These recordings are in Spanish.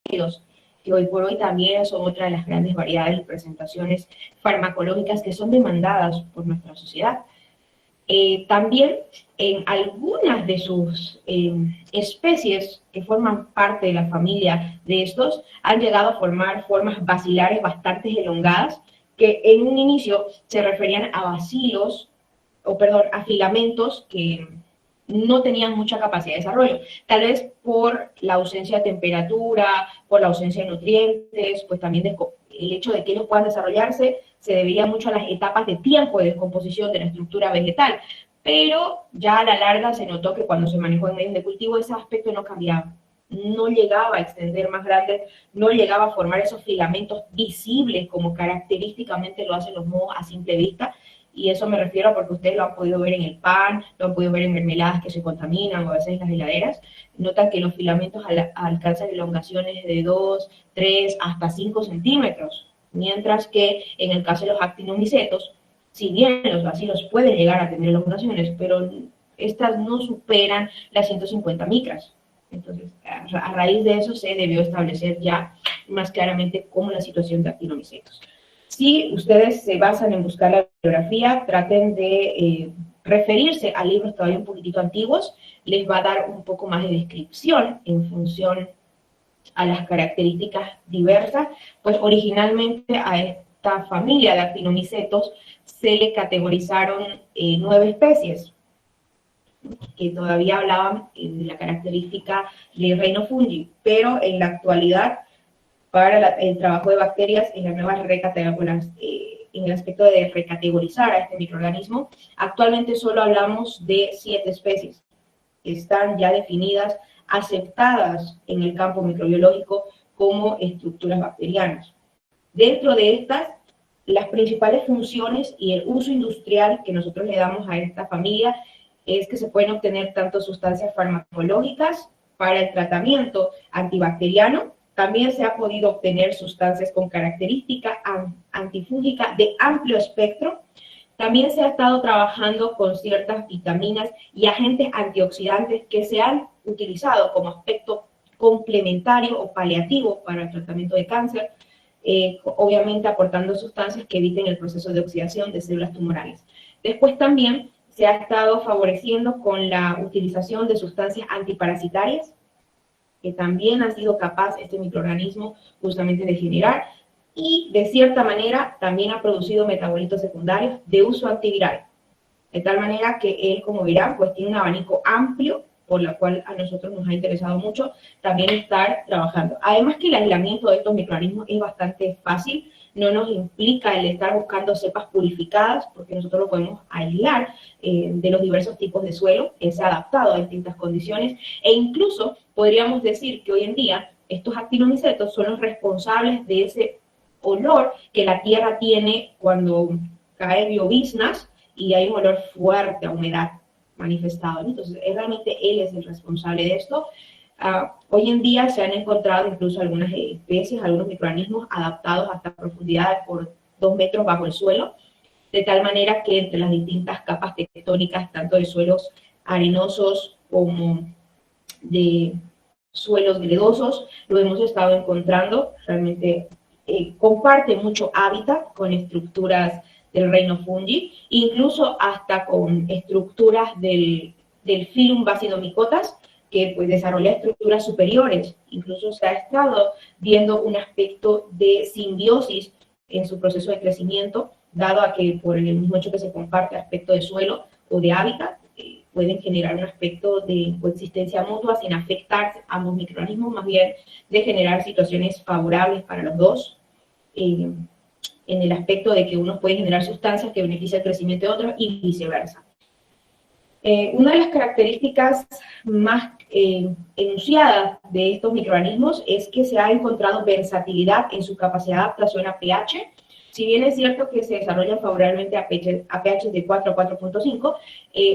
ácidos, que hoy por hoy también son otra de las grandes variedades y presentaciones farmacológicas que son demandadas por nuestra sociedad. También en algunas de sus especies que forman parte de la familia de estos han llegado a formar formas bacilares bastante elongadas que en un inicio se referían a bacilos, o perdón, a filamentos que no tenían mucha capacidad de desarrollo, tal vez por la ausencia de temperatura, por la ausencia de nutrientes, pues también el hecho de que ellos puedan desarrollarse se debería mucho a las etapas de tiempo de descomposición de la estructura vegetal, pero ya a la larga se notó que cuando se manejó en medios de cultivo ese aspecto no cambiaba, no llegaba a extender más grande, no llegaba a formar esos filamentos visibles como característicamente lo hacen los mohos a simple vista, y eso me refiero porque ustedes lo han podido ver en el pan, lo han podido ver en mermeladas que se contaminan o a veces en las heladeras. Notan que los filamentos alcanzan elongaciones de 2, 3, hasta 5 centímetros, mientras que en el caso de los actinomicetos, si bien los bacilos pueden llegar a tener elongaciones, pero estas no superan las 150 micras. Entonces, a raíz de eso se debió establecer ya más claramente cómo la situación de actinomicetos. Si ustedes se basan en buscar la bibliografía, traten de referirse a libros todavía un poquitito antiguos, les va a dar un poco más de descripción en función a las características diversas, pues originalmente a esta familia de actinomicetos se le categorizaron 9 especies, que todavía hablaban de la característica del reino fungi, pero en la actualidad para el trabajo de bacterias en las nuevas en el aspecto de recategorizar a este microorganismo. Actualmente solo hablamos de 7 especies que están ya definidas, aceptadas en el campo microbiológico como estructuras bacterianas. Dentro de estas, las principales funciones y el uso industrial que nosotros le damos a esta familia es que se pueden obtener tanto sustancias farmacológicas para el tratamiento antibacteriano. También se ha podido obtener sustancias con característica antifúngica de amplio espectro. También se ha estado trabajando con ciertas vitaminas y agentes antioxidantes que se han utilizado como aspecto complementario o paliativo para el tratamiento de cáncer, obviamente aportando sustancias que eviten el proceso de oxidación de células tumorales. Después también se ha estado favoreciendo con la utilización de sustancias antiparasitarias, que también ha sido capaz este microorganismo justamente de generar, y de cierta manera también ha producido metabolitos secundarios de uso antiviral, de tal manera que él, como verán, pues tiene un abanico amplio, por la cual a nosotros nos ha interesado mucho también estar trabajando. Además que el aislamiento de estos microorganismos es bastante fácil, no nos implica el estar buscando cepas purificadas, porque nosotros lo podemos aislar de los diversos tipos de suelo, se ha adaptado a distintas condiciones, e incluso podríamos decir que hoy en día estos actinomicetos son los responsables de ese olor que la tierra tiene cuando cae lloviznas y hay un olor fuerte a humedad manifestado. Entonces, realmente él es el responsable de esto. Hoy en día se han encontrado incluso algunas especies, algunos microorganismos adaptados hasta profundidades por 2 metros bajo el suelo, de tal manera que entre las distintas capas tectónicas, tanto de suelos arenosos como de suelos gredosos, lo hemos estado encontrando. Realmente comparte mucho hábitat con estructuras del reino fungi, incluso hasta con estructuras del filum Basidiomycotas, que pues desarrolla estructuras superiores. Incluso se ha estado viendo un aspecto de simbiosis en su proceso de crecimiento, dado a que por el mismo hecho que se comparte aspecto de suelo o de hábitat, pueden generar un aspecto de coexistencia mutua sin afectar a ambos microorganismos, más bien de generar situaciones favorables para los dos, en el aspecto de que unos pueden generar sustancias que benefician el crecimiento de otros y viceversa. Una de las características más enunciadas de estos microorganismos es que se ha encontrado versatilidad en su capacidad de adaptación a pH. Si bien es cierto que se desarrollan favorablemente a pH de 4 a 4.5,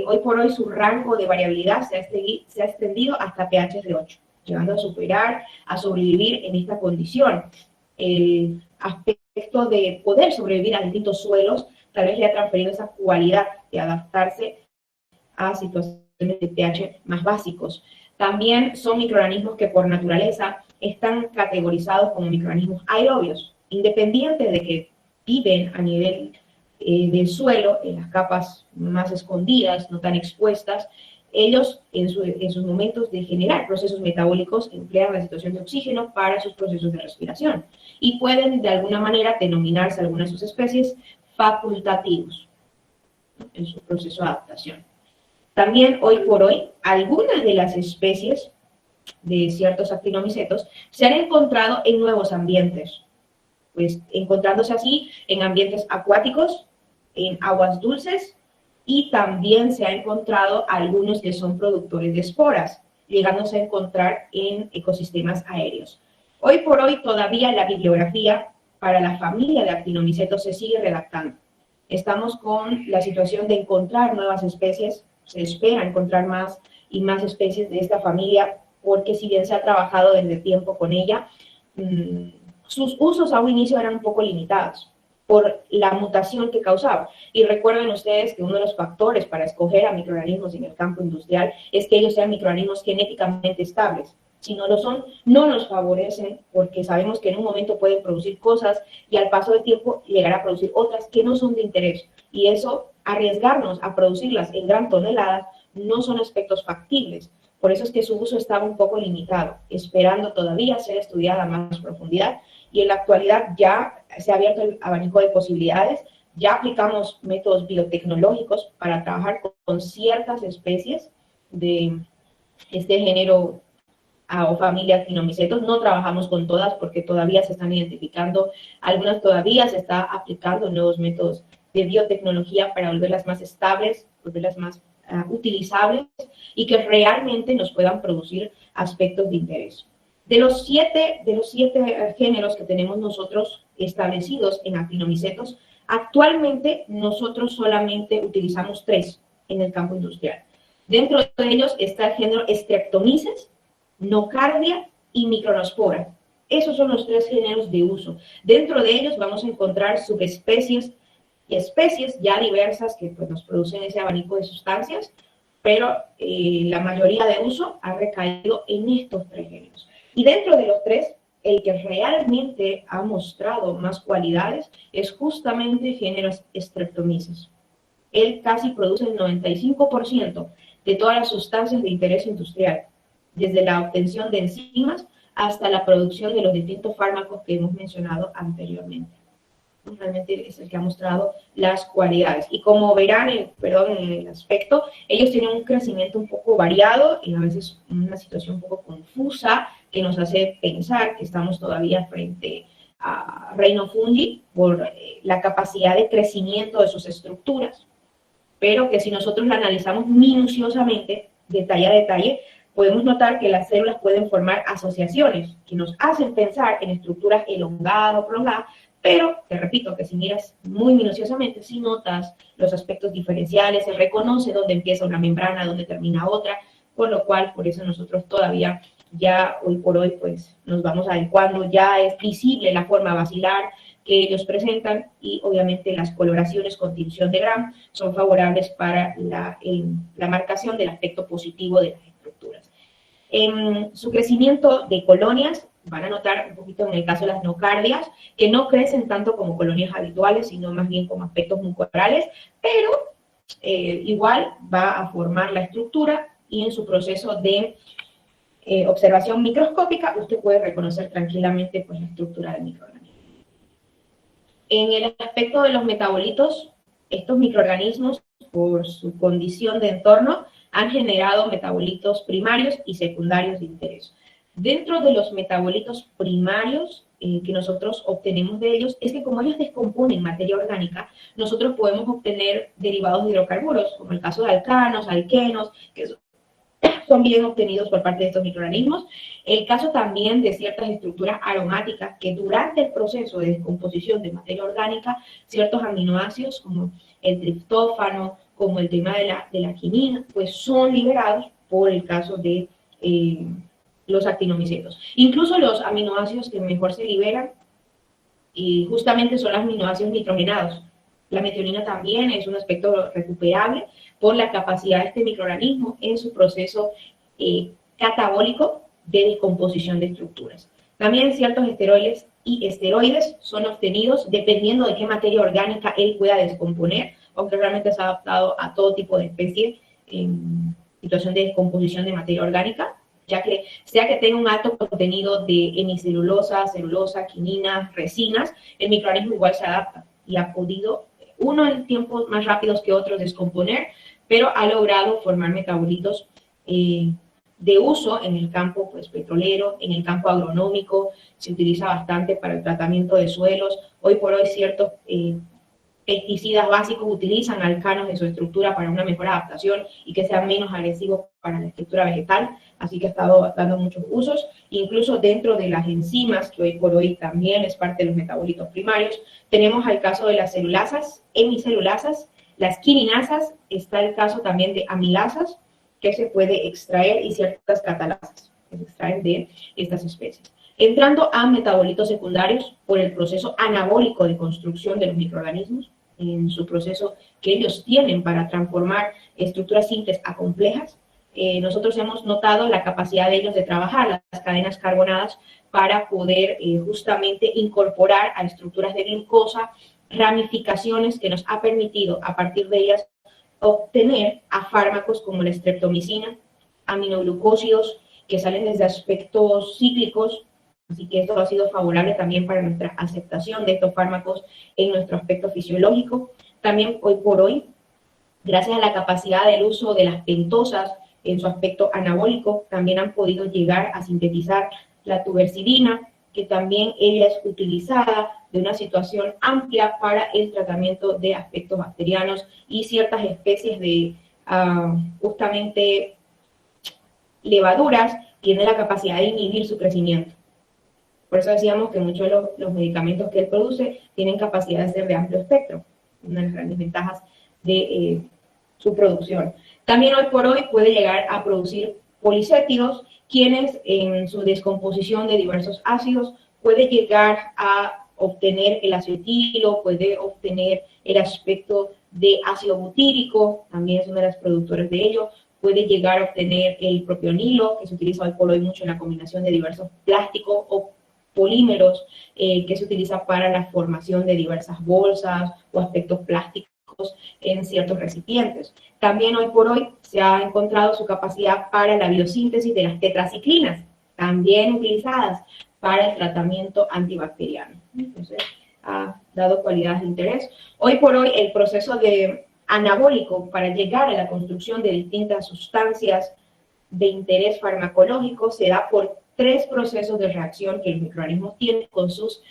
hoy por hoy su rango de variabilidad se ha extendido hasta pH de 8, llegando a superar, a sobrevivir en esta condición. El aspecto de poder sobrevivir a distintos suelos tal vez le ha transferido esa cualidad de adaptarse a situaciones de pH más básicos. También son microorganismos que por naturaleza están categorizados como microorganismos aerobios, independientes de que viven a nivel del suelo, en las capas más escondidas, no tan expuestas. Ellos, en sus momentos de generar procesos metabólicos, emplean la situación de oxígeno para sus procesos de respiración y pueden, de alguna manera, denominarse algunas de sus especies facultativos, ¿no?, en su proceso de adaptación. También, hoy por hoy, algunas de las especies de ciertos actinomicetos se han encontrado en nuevos ambientes, pues encontrándose así en ambientes acuáticos, en aguas dulces, y también se ha encontrado algunos que son productores de esporas, llegándose a encontrar en ecosistemas aéreos. Hoy por hoy todavía la bibliografía para la familia de actinomicetos se sigue redactando. Estamos con la situación de encontrar nuevas especies, se espera encontrar más y más especies de esta familia, porque si bien se ha trabajado desde tiempo con ella, sus usos a un inicio eran un poco limitados por la mutación que causaba. Y recuerden ustedes que uno de los factores para escoger a microorganismos en el campo industrial es que ellos sean microorganismos genéticamente estables. Si no lo son, no nos favorecen, porque sabemos que en un momento pueden producir cosas y al paso del tiempo llegar a producir otras que no son de interés. Y eso, arriesgarnos a producirlas en gran tonelada, no son aspectos factibles. Por eso es que su uso estaba un poco limitado, esperando todavía ser estudiada a más profundidad, y en la actualidad ya se ha abierto el abanico de posibilidades. Ya aplicamos métodos biotecnológicos para trabajar con ciertas especies de este género o familia actinomicetos. No trabajamos con todas porque todavía se están identificando, algunas todavía se está aplicando nuevos métodos de biotecnología para volverlas más estables, volverlas más utilizables y que realmente nos puedan producir aspectos de interés. De los siete géneros que tenemos nosotros establecidos en actinomicetos, actualmente nosotros solamente utilizamos 3 en el campo industrial. Dentro de ellos está el género Streptomyces, Nocardia y Micronospora. Esos son los 3 géneros de uso. Dentro de ellos vamos a encontrar subespecies y especies ya diversas que pues, nos producen ese abanico de sustancias, pero la mayoría de uso ha recaído en estos 3 géneros. Y dentro de los 3, el que realmente ha mostrado más cualidades es justamente el género Streptomyces. Él casi produce el 95% de todas las sustancias de interés industrial, desde la obtención de enzimas hasta la producción de los distintos fármacos que hemos mencionado anteriormente. Realmente es el que ha mostrado las cualidades. Y como verán, en el aspecto, ellos tienen un crecimiento un poco variado y a veces una situación un poco confusa que nos hace pensar que estamos todavía frente a reino fungi por la capacidad de crecimiento de sus estructuras, pero que si nosotros la analizamos minuciosamente, detalle a detalle, podemos notar que las células pueden formar asociaciones que nos hacen pensar en estructuras elongadas o prolongadas, pero te repito que si miras muy minuciosamente, si notas los aspectos diferenciales, se reconoce dónde empieza una membrana, dónde termina otra, por lo cual, por eso nosotros todavía, ya hoy por hoy, pues nos vamos adecuando, ya es visible la forma basilar que ellos presentan y obviamente las coloraciones con tinción de Gram son favorables para la marcación del aspecto positivo de las estructuras. En su crecimiento de colonias, van a notar un poquito en el caso de las nocardias, que no crecen tanto como colonias habituales, sino más bien como aspectos mucorales, pero igual va a formar la estructura y en su proceso de observación microscópica usted puede reconocer tranquilamente pues, la estructura del microorganismo. En el aspecto de los metabolitos, estos microorganismos, por su condición de entorno, han generado metabolitos primarios y secundarios de interés. Dentro de los metabolitos primarios que nosotros obtenemos de ellos, es que como ellos descomponen materia orgánica, nosotros podemos obtener derivados de hidrocarburos, como el caso de alcanos, alquenos, que son bien obtenidos por parte de estos microorganismos. El caso también de ciertas estructuras aromáticas que durante el proceso de descomposición de materia orgánica, ciertos aminoácidos como el triptófano, como el tema de la quinina, pues son liberados por el caso de los actinomicetos. Incluso los aminoácidos que mejor se liberan justamente son los aminoácidos nitrogenados. La metionina también es un aspecto recuperable por la capacidad de este microorganismo en su proceso catabólico de descomposición de estructuras. También ciertos esteroides y esteroides son obtenidos dependiendo de qué materia orgánica él pueda descomponer, aunque realmente se ha adaptado a todo tipo de especies en situación de descomposición de materia orgánica, ya que sea que tenga un alto contenido de hemicelulosa, celulosa, quininas, resinas, el microorganismo igual se adapta y ha podido, uno en tiempos más rápidos que otros, descomponer, pero ha logrado formar metabolitos de uso en el campo pues, petrolero, en el campo agronómico, se utiliza bastante para el tratamiento de suelos. Hoy por hoy ciertos pesticidas básicos utilizan alcanos en su estructura para una mejor adaptación y que sean menos agresivos para la estructura vegetal, así que ha estado dando muchos usos, incluso dentro de las enzimas, que hoy por hoy también es parte de los metabolitos primarios. Tenemos el caso de las celulasas, hemicelulasas, las quininasas, está el caso también de amilasas, que se puede extraer, y ciertas catalasas que se extraen de estas especies. Entrando a metabolitos secundarios por el proceso anabólico de construcción de los microorganismos, en su proceso que ellos tienen para transformar estructuras simples a complejas, nosotros hemos notado la capacidad de ellos de trabajar las cadenas carbonadas para poder justamente incorporar a estructuras de glucosa ramificaciones que nos ha permitido a partir de ellas obtener a fármacos como la streptomicina, aminoglucósidos, que salen desde aspectos cíclicos, así que esto ha sido favorable también para nuestra aceptación de estos fármacos en nuestro aspecto fisiológico. También hoy por hoy, gracias a la capacidad del uso de las pentosas en su aspecto anabólico, también han podido llegar a sintetizar la tubercidina, que también ella es utilizada de una situación amplia para el tratamiento de aspectos bacterianos y ciertas especies de justamente levaduras tienen la capacidad de inhibir su crecimiento. Por eso decíamos que muchos de los medicamentos que él produce tienen capacidad de ser de amplio espectro, una de las grandes ventajas de su producción. También hoy por hoy puede llegar a producir policétidos, quienes en su descomposición de diversos ácidos puede llegar a obtener el acetilo, puede obtener el aspecto de ácido butírico, también es uno de los productores de ello, puede llegar a obtener el propionilo, que se utiliza hoy por hoy mucho en la combinación de diversos plásticos o polímeros que se utiliza para la formación de diversas bolsas o aspectos plásticos en ciertos recipientes. También hoy por hoy se ha encontrado su capacidad para la biosíntesis de las tetraciclinas, también utilizadas para el tratamiento antibacteriano. Entonces, ha dado cualidades de interés. Hoy por hoy el proceso anabólico para llegar a la construcción de distintas sustancias de interés farmacológico se da por 3 procesos de reacción que los microorganismos tienen con sus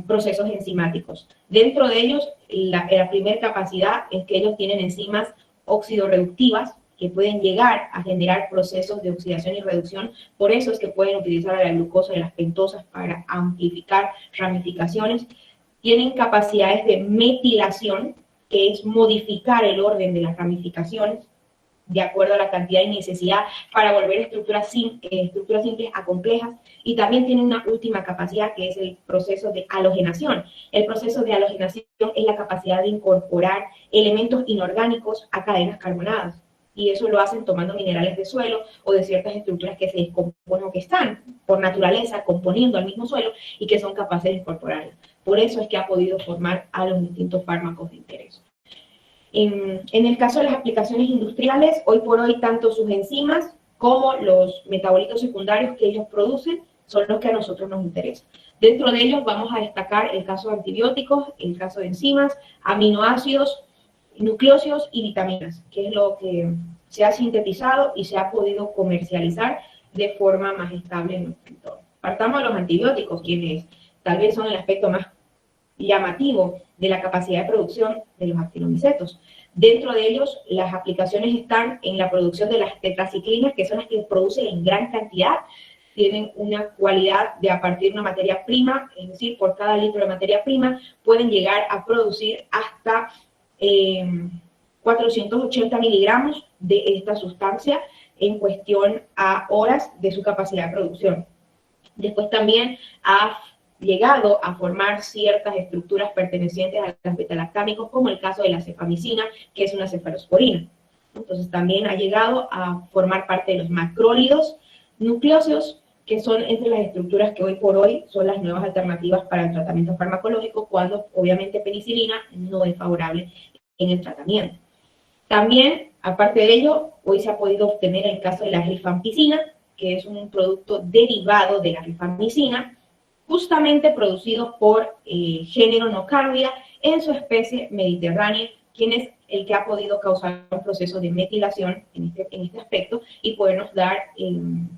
procesos enzimáticos. Dentro de ellos, la primera capacidad es que ellos tienen enzimas oxidorreductivas que pueden llegar a generar procesos de oxidación y reducción. Por eso es que pueden utilizar la glucosa y las pentosas para amplificar ramificaciones. Tienen capacidades de metilación, que es modificar el orden de las ramificaciones de acuerdo a la cantidad y necesidad para volver estructuras simples a complejas, y también tiene una última capacidad que es el proceso de halogenación. El proceso de halogenación es la capacidad de incorporar elementos inorgánicos a cadenas carbonadas, y eso lo hacen tomando minerales de suelo o de ciertas estructuras que se descomponen o que están por naturaleza componiendo al mismo suelo y que son capaces de incorporarlas. Por eso es que ha podido formar a los distintos fármacos de interés. En el caso de las aplicaciones industriales, hoy por hoy tanto sus enzimas como los metabolitos secundarios que ellos producen son los que a nosotros nos interesan. Dentro de ellos vamos a destacar el caso de antibióticos, el caso de enzimas, aminoácidos, nucleósidos y vitaminas, que es lo que se ha sintetizado y se ha podido comercializar de forma más estable en nuestro entorno. Partamos de los antibióticos, quienes tal vez son el aspecto más llamativo de la capacidad de producción de los actinomicetos. Dentro de ellos, las aplicaciones están en la producción de las tetraciclinas, que son las que producen en gran cantidad, tienen una cualidad de a partir de una materia prima, es decir, por cada litro de materia prima, pueden llegar a producir hasta 480 miligramos de esta sustancia en cuestión a horas de su capacidad de producción. Después también ha llegado a formar ciertas estructuras pertenecientes a los betalactámicos, como el caso de la cefamicina, que es una cefalosporina. Entonces también ha llegado a formar parte de los macrólidos nucleóseos, que son entre las estructuras que hoy por hoy son las nuevas alternativas para el tratamiento farmacológico, cuando obviamente penicilina no es favorable en el tratamiento. También, aparte de ello, hoy se ha podido obtener el caso de la rifampicina, que es un producto derivado de la rifamicina, justamente producido por género Nocardia en su especie mediterránea, quien es el que ha podido causar un proceso de metilación en este aspecto y podernos dar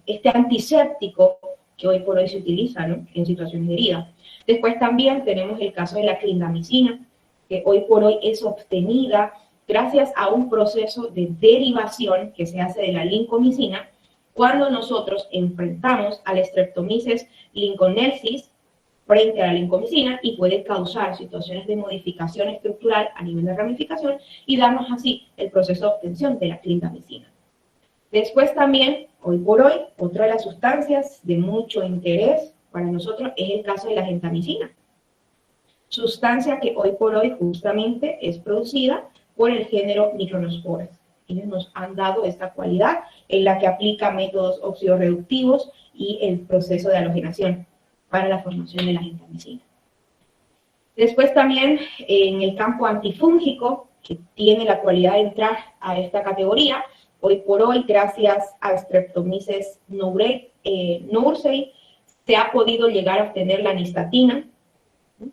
este antiséptico que hoy por hoy se utiliza, ¿no?, en situaciones de herida. Después también tenemos el caso de la clindamicina, que hoy por hoy es obtenida gracias a un proceso de derivación que se hace de la lincomicina cuando nosotros enfrentamos al Streptomyces linconensis frente a la lincomicina, y puede causar situaciones de modificación estructural a nivel de ramificación y darnos así el proceso de obtención de la clindamicina. Después también, hoy por hoy, otra de las sustancias de mucho interés para nosotros es el caso de la gentamicina, sustancia que hoy por hoy justamente es producida por el género Micronosporas. Ellos nos han dado esta cualidad en la que aplica métodos oxidorreductivos y el proceso de halogenación para la formación de la gentamicina. Después también en el campo antifúngico, que tiene la cualidad de entrar a esta categoría, hoy por hoy, gracias a Streptomyces nourei, se ha podido llegar a obtener la nistatina,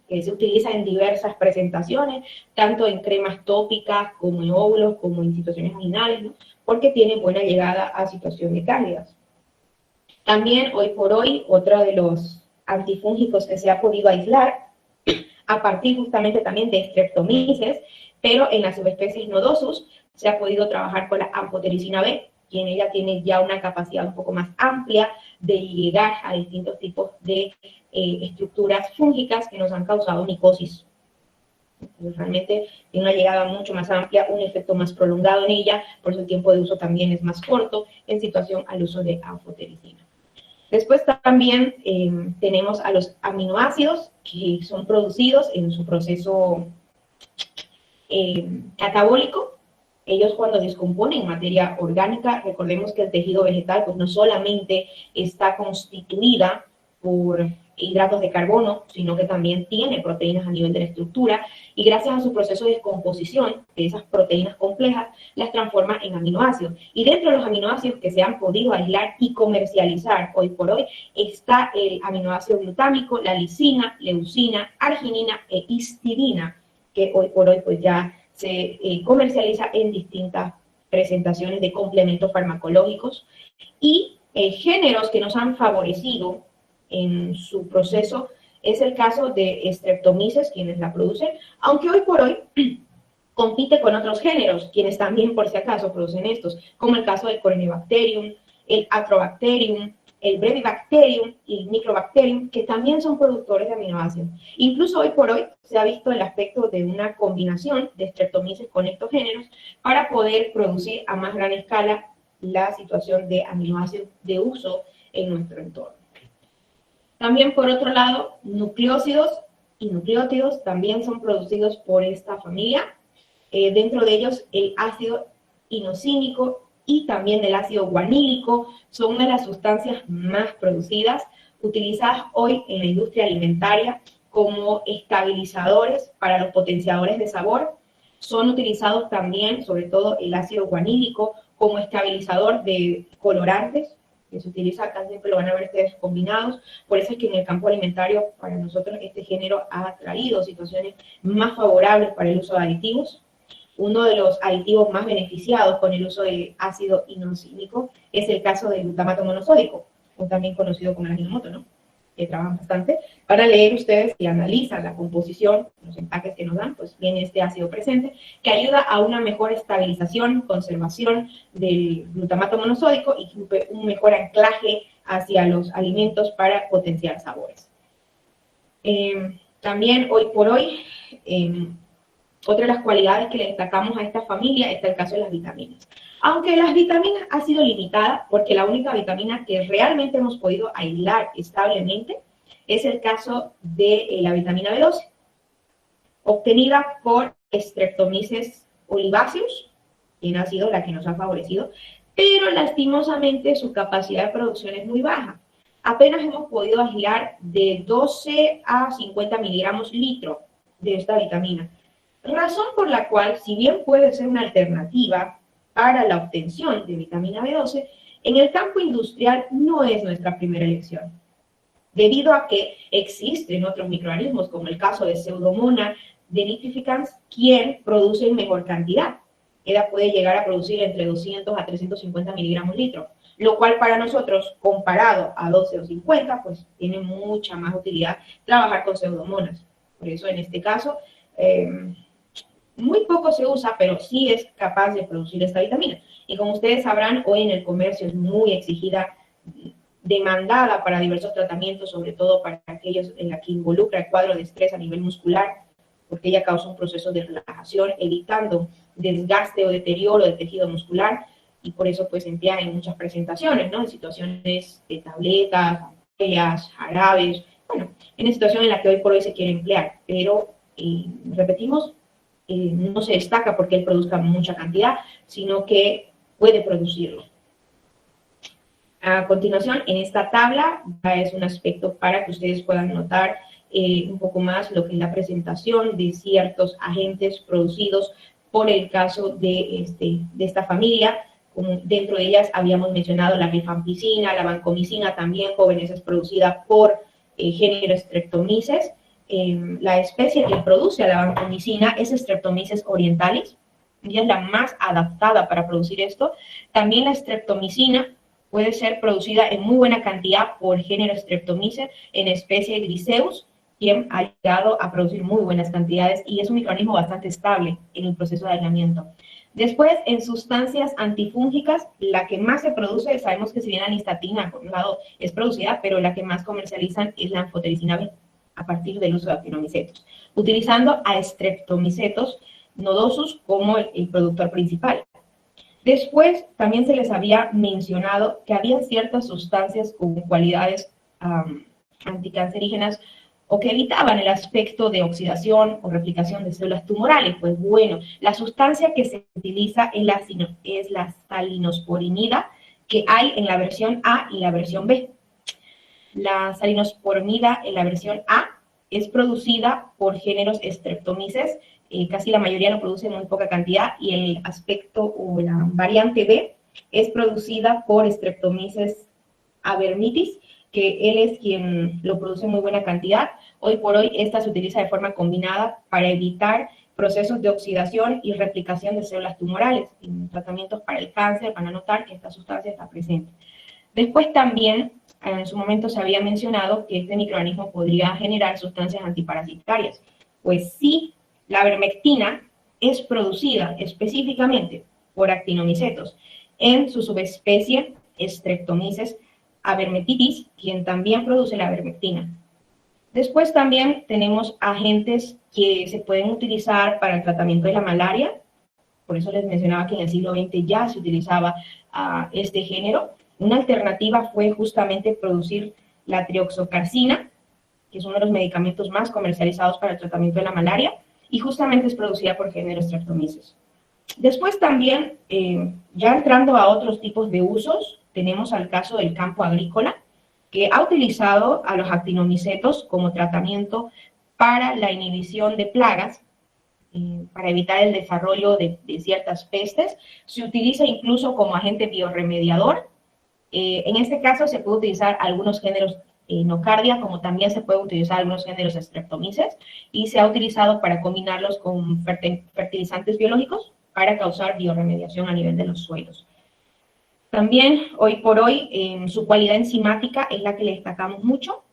que se utiliza en diversas presentaciones, tanto en cremas tópicas, como en óvulos, como en situaciones vaginales, ¿no?, porque tiene buena llegada a situaciones cálidas. También, hoy por hoy, otro de los antifúngicos que se ha podido aislar, a partir justamente también de Streptomyces, pero en las subespecies Nodosus, se ha podido trabajar con la amphotericina B, quien ella tiene ya una capacidad un poco más amplia de llegar a distintos tipos de estructuras fúngicas que nos han causado micosis. Entonces, realmente tiene una llegada mucho más amplia, un efecto más prolongado en ella, por eso el tiempo de uso también es más corto en situación al uso de amphotericina. Después también tenemos a los aminoácidos, que son producidos en su proceso catabólico. Ellos, cuando descomponen materia orgánica, recordemos que el tejido vegetal pues no solamente está constituida por hidratos de carbono, sino que también tiene proteínas a nivel de la estructura, y gracias a su proceso de descomposición de esas proteínas complejas, las transforma en aminoácidos. Y dentro de los aminoácidos que se han podido aislar y comercializar hoy por hoy, está el aminoácido glutámico, la lisina, leucina, arginina e histidina, que hoy por hoy pues ya se comercializa en distintas presentaciones de complementos farmacológicos, y géneros que nos han favorecido en su proceso es el caso de Streptomyces, quienes la producen, aunque hoy por hoy compite con otros géneros, quienes también, por si acaso, producen estos, como el caso del Corynebacterium, el Atrobacterium, el Brevibacterium y el Microbacterium, que también son productores de aminoácidos. Incluso hoy por hoy se ha visto el aspecto de una combinación de Streptomyces con estos géneros para poder producir a más gran escala la situación de aminoácidos de uso en nuestro entorno. También, por otro lado, nucleócidos y nucleótidos también son producidos por esta familia. Dentro de ellos, el ácido inosínico y también el ácido guanílico son una de las sustancias más producidas, utilizadas hoy en la industria alimentaria como estabilizadores para los potenciadores de sabor. Son utilizados también, sobre todo el ácido guanílico, como estabilizador de colorantes, que se utiliza, acá siempre lo van a ver ustedes combinados. Por eso es que en el campo alimentario, para nosotros, este género ha traído situaciones más favorables para el uso de aditivos. Uno de los aditivos más beneficiados con el uso de ácido inosínico es el caso del glutamato monosódico, o también conocido como el Ajinomoto, ¿no?, que trabajan bastante. Para leer ustedes y analizan la composición, los empaques que nos dan, pues viene este ácido presente, que ayuda a una mejor estabilización, conservación del glutamato monosódico y un mejor anclaje hacia los alimentos para potenciar sabores. También hoy por hoy, otra de las cualidades que le destacamos a esta familia está el caso de las vitaminas. Aunque las vitaminas ha sido limitada, porque la única vitamina que realmente hemos podido aislar establemente es el caso de la vitamina B12, obtenida por Streptomyces olivaceus, quien ha sido la que nos ha favorecido, pero lastimosamente su capacidad de producción es muy baja. apenas hemos podido aislar de 12 a 50 miligramos litro de esta vitamina. Razón por la cual, si bien puede ser una alternativa para la obtención de vitamina B12, en el campo industrial no es nuestra primera elección, debido a que existen otros microorganismos, como el caso de Pseudomonas nitrificans, quien produce en mejor cantidad. Ella puede llegar a producir entre 200 a 350 miligramos litro, lo cual para nosotros, comparado a 12 o 50, pues tiene mucha más utilidad trabajar con Pseudomonas. Por eso, en este caso, muy poco se usa, pero sí es capaz de producir esta vitamina. Y como ustedes sabrán, hoy en el comercio es muy exigida, demandada para diversos tratamientos, sobre todo para aquellos en la que involucra el cuadro de estrés a nivel muscular, porque ella causa un proceso de relajación, evitando desgaste o deterioro del tejido muscular, y por eso pues se emplea en muchas presentaciones, ¿no? En situaciones de tabletas, ampollas, jarabes, bueno, en una situación en la que hoy por hoy se quiere emplear, pero repetimos, no se destaca porque él produzca mucha cantidad, sino que puede producirlo. A continuación, en esta tabla ya es un aspecto para que ustedes puedan notar un poco más lo que es la presentación de ciertos agentes producidos por el caso de esta familia. Como dentro de ellas habíamos mencionado la rifampicina, la vancomicina, también jóvenes es producida por género Streptomyces. La especie que produce a la vancomicina es Streptomyces orientalis, ella es la más adaptada para producir esto. También la streptomicina puede ser producida en muy buena cantidad por género Streptomyces en especie Griseus, quien ha llegado a producir muy buenas cantidades y es un microorganismo bastante estable en el proceso de aislamiento. Después, en sustancias antifúngicas, la que más se produce, sabemos que si bien la nistatina, por un lado, es producida, pero la que más comercializan es la anfotericina B, a partir del uso de actinomicetos, utilizando a streptomicetos nodosus como el productor principal. Después, también se les había mencionado que había ciertas sustancias con cualidades anticancerígenas o que evitaban el aspecto de oxidación o replicación de células tumorales. Pues bueno, la sustancia que se utiliza es la salinosporimida, que hay en la versión A y la versión B. La salinosporimida en la versión A es producida por géneros Streptomyces, casi la mayoría lo produce en muy poca cantidad, y el aspecto o la variante B es producida por Streptomyces habermitis, que él es quien lo produce en muy buena cantidad. Hoy por hoy esta se utiliza de forma combinada para evitar procesos de oxidación y replicación de células tumorales. En tratamientos para el cáncer van a notar que esta sustancia está presente. Después también, en su momento se había mencionado que este microorganismo podría generar sustancias antiparasitarias. Pues sí, la vermectina es producida específicamente por actinomicetos en su subespecie Streptomyces habermetitis, quien también produce la vermectina. Después también tenemos agentes que se pueden utilizar para el tratamiento de la malaria. Por eso les mencionaba que en el siglo XX ya se utilizaba este género. Una alternativa fue justamente producir la trioxocarcina, que es uno de los medicamentos más comercializados para el tratamiento de la malaria, y justamente es producida por género Streptomyces. Después también, ya entrando a otros tipos de usos, tenemos al caso del campo agrícola, que ha utilizado a los actinomicetos como tratamiento para la inhibición de plagas, para evitar el desarrollo de ciertas pestes. Se utiliza incluso como agente biorremediador. En este caso se puede utilizar algunos géneros nocardia, como también se puede utilizar algunos géneros Streptomyces, y se ha utilizado para combinarlos con fertilizantes biológicos para causar biorremediación a nivel de los suelos. También, hoy por hoy, su cualidad enzimática es la que le destacamos mucho.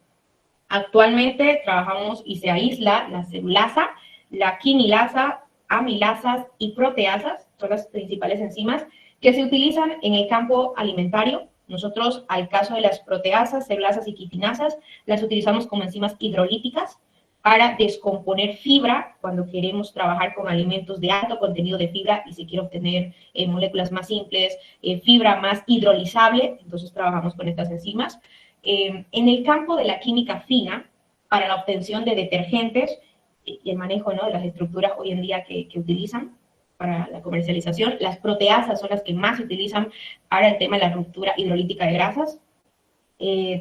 Actualmente trabajamos y se aísla la celulasa, la quinilasa, amilasas y proteasas, son las principales enzimas que se utilizan en el campo alimentario. Nosotros, al caso de las proteasas, celulasas y quitinasas, las utilizamos como enzimas hidrolíticas para descomponer fibra cuando queremos trabajar con alimentos de alto contenido de fibra y se quiere obtener moléculas más simples, fibra más hidrolizable, entonces trabajamos con estas enzimas. En el campo de la química fina, para la obtención de detergentes y el manejo, ¿no?, de las estructuras hoy en día que utilizan para la comercialización, las proteasas son las que más se utilizan para el tema de la ruptura hidrolítica de grasas.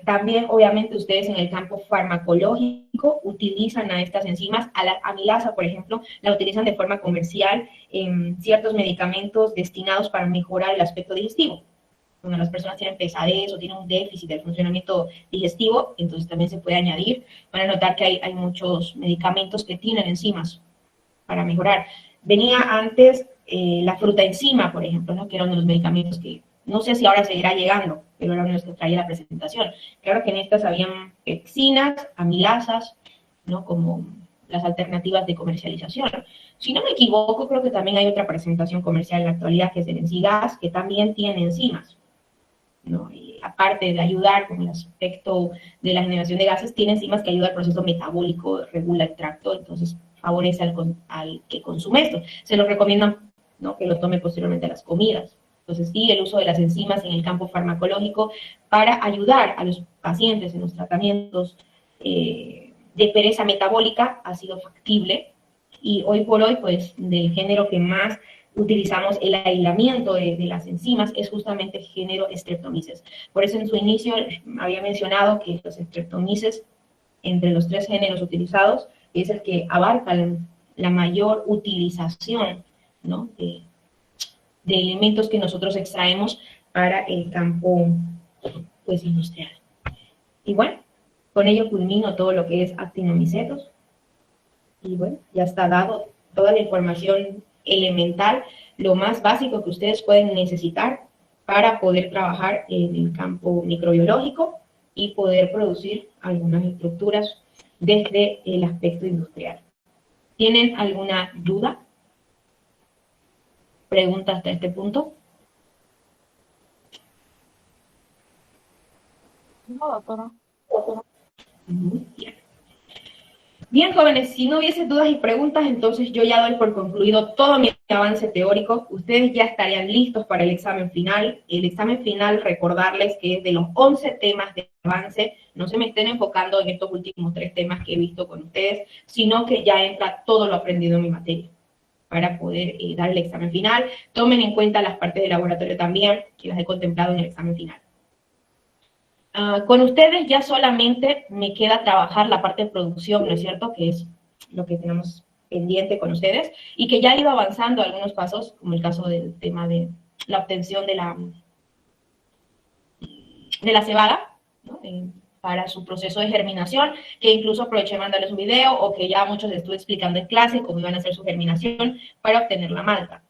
También, obviamente, ustedes en el campo farmacológico utilizan a estas enzimas. A la amilasa, por ejemplo, la utilizan de forma comercial en ciertos medicamentos destinados para mejorar el aspecto digestivo. Cuando las personas tienen pesadez o tienen un déficit del funcionamiento digestivo, entonces también se puede añadir. Van a notar que hay muchos medicamentos que tienen enzimas para mejorar. Venía antes la fruta enzima, por ejemplo, ¿no? Que era uno de los medicamentos que no sé si ahora seguirá llegando, pero era uno de los que traía la presentación. Claro que en estas habían pepsinas, amilasas, ¿no? Como las alternativas de comercialización. Si no me equivoco, creo que también hay otra presentación comercial en la actualidad, que es el Enzigas, que también tiene enzimas, ¿no? Y aparte de ayudar con el aspecto de la generación de gases, tiene enzimas que ayudan al proceso metabólico, regula el tracto, entonces favorece al que consume esto. Se lo recomiendan, ¿no? Que lo tome posteriormente a las comidas. Entonces, sí, el uso de las enzimas en el campo farmacológico para ayudar a los pacientes en los tratamientos de pereza metabólica ha sido factible, y hoy por hoy, pues, del género que más utilizamos el aislamiento de las enzimas es justamente el género Streptomyces. Por eso en su inicio había mencionado que los Streptomyces, entre los 3 géneros utilizados, es el que abarca la mayor utilización, ¿no? de elementos que nosotros extraemos para el campo, pues, industrial. Y bueno, con ello culmino todo lo que es actinomicetos. Y bueno, ya está dado toda la información elemental, lo más básico que ustedes pueden necesitar para poder trabajar en el campo microbiológico y poder producir algunas estructuras desde el aspecto industrial. ¿Tienen alguna duda? ¿Pregunta hasta este punto? No, doctora. Muy bien. Bien, jóvenes, si no hubiese dudas y preguntas, entonces yo ya doy por concluido todo mi avance teórico. Ustedes ya estarían listos para el examen final. El examen final, recordarles que es de los 11 temas de avance. No se me estén enfocando en estos últimos 3 temas que he visto con ustedes, sino que ya entra todo lo aprendido en mi materia para poder dar el examen final. Tomen en cuenta las partes de laboratorio también, que las he contemplado en el examen final. Con ustedes ya solamente me queda trabajar la parte de producción, ¿no es cierto? Que es lo que tenemos pendiente con ustedes, y que ya he ido avanzando algunos pasos, como el caso del tema de la obtención de la cebada, ¿no? Para su proceso de germinación, que incluso aproveché de mandarles un video, o que ya muchos les estuve explicando en clase cómo iban a hacer su germinación para obtener la malta.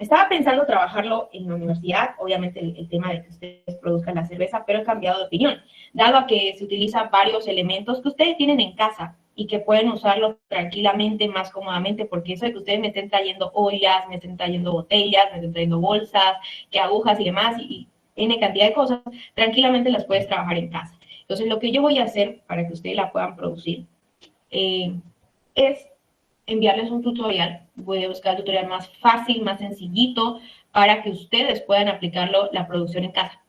Estaba pensando trabajarlo en la universidad, obviamente el tema de que ustedes produzcan la cerveza, pero he cambiado de opinión, dado a que se utilizan varios elementos que ustedes tienen en casa y que pueden usarlo tranquilamente, más cómodamente, porque eso de que ustedes me estén trayendo ollas, me estén trayendo botellas, me estén trayendo bolsas, que agujas y demás, y N cantidad de cosas, tranquilamente las puedes trabajar en casa. Entonces, lo que yo voy a hacer para que ustedes la puedan producir es enviarles un tutorial. Voy a buscar el tutorial más fácil, más sencillito, para que ustedes puedan aplicarlo la producción en casa.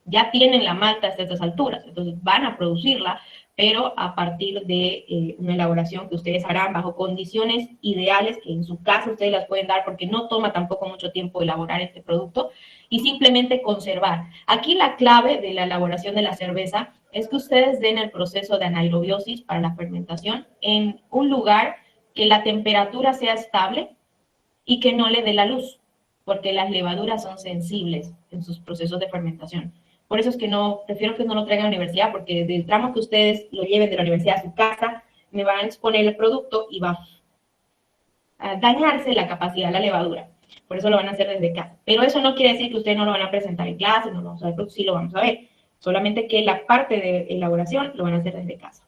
Ya tienen la malta hasta estas alturas, entonces van a producirla, pero a partir de una elaboración que ustedes harán bajo condiciones ideales, que en su casa ustedes las pueden dar, porque no toma tampoco mucho tiempo elaborar este producto, y simplemente conservar. Aquí la clave de la elaboración de la cerveza es que ustedes den el proceso de anaerobiosis para la fermentación en un lugar que la temperatura sea estable y que no le dé la luz, porque las levaduras son sensibles en sus procesos de fermentación. Por eso es que prefiero que no lo traigan a la universidad, porque del tramo que ustedes lo lleven de la universidad a su casa, me van a exponer el producto y va a dañarse la capacidad de la levadura. Por eso lo van a hacer desde casa. Pero eso no quiere decir que ustedes no lo van a presentar en clase, no lo vamos a ver, sí lo vamos a ver. Solamente que la parte de elaboración lo van a hacer desde casa,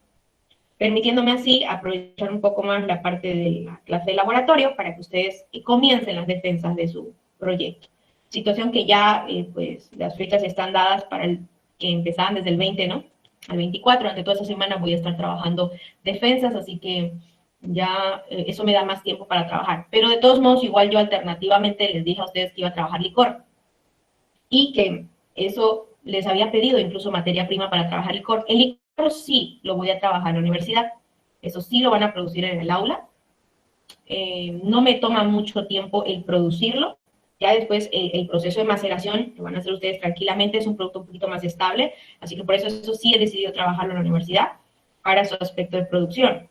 permitiéndome así aprovechar un poco más la parte de la clase de laboratorio para que ustedes comiencen las defensas de su proyecto. Situación que ya, pues, las fechas están dadas para que empezaban desde el 20, ¿no? Al 24, durante toda esa semana voy a estar trabajando defensas, así que ya eso me da más tiempo para trabajar. Pero de todos modos, igual yo alternativamente les dije a ustedes que iba a trabajar licor, y que eso les había pedido incluso materia prima para trabajar licor. El licor sí lo voy a trabajar en la universidad, eso sí lo van a producir en el aula. No me toma mucho tiempo el producirlo, Ya después el proceso de maceración lo van a hacer ustedes tranquilamente, es un producto un poquito más estable, así que por eso sí he decidido trabajarlo en la universidad para su aspecto de producción.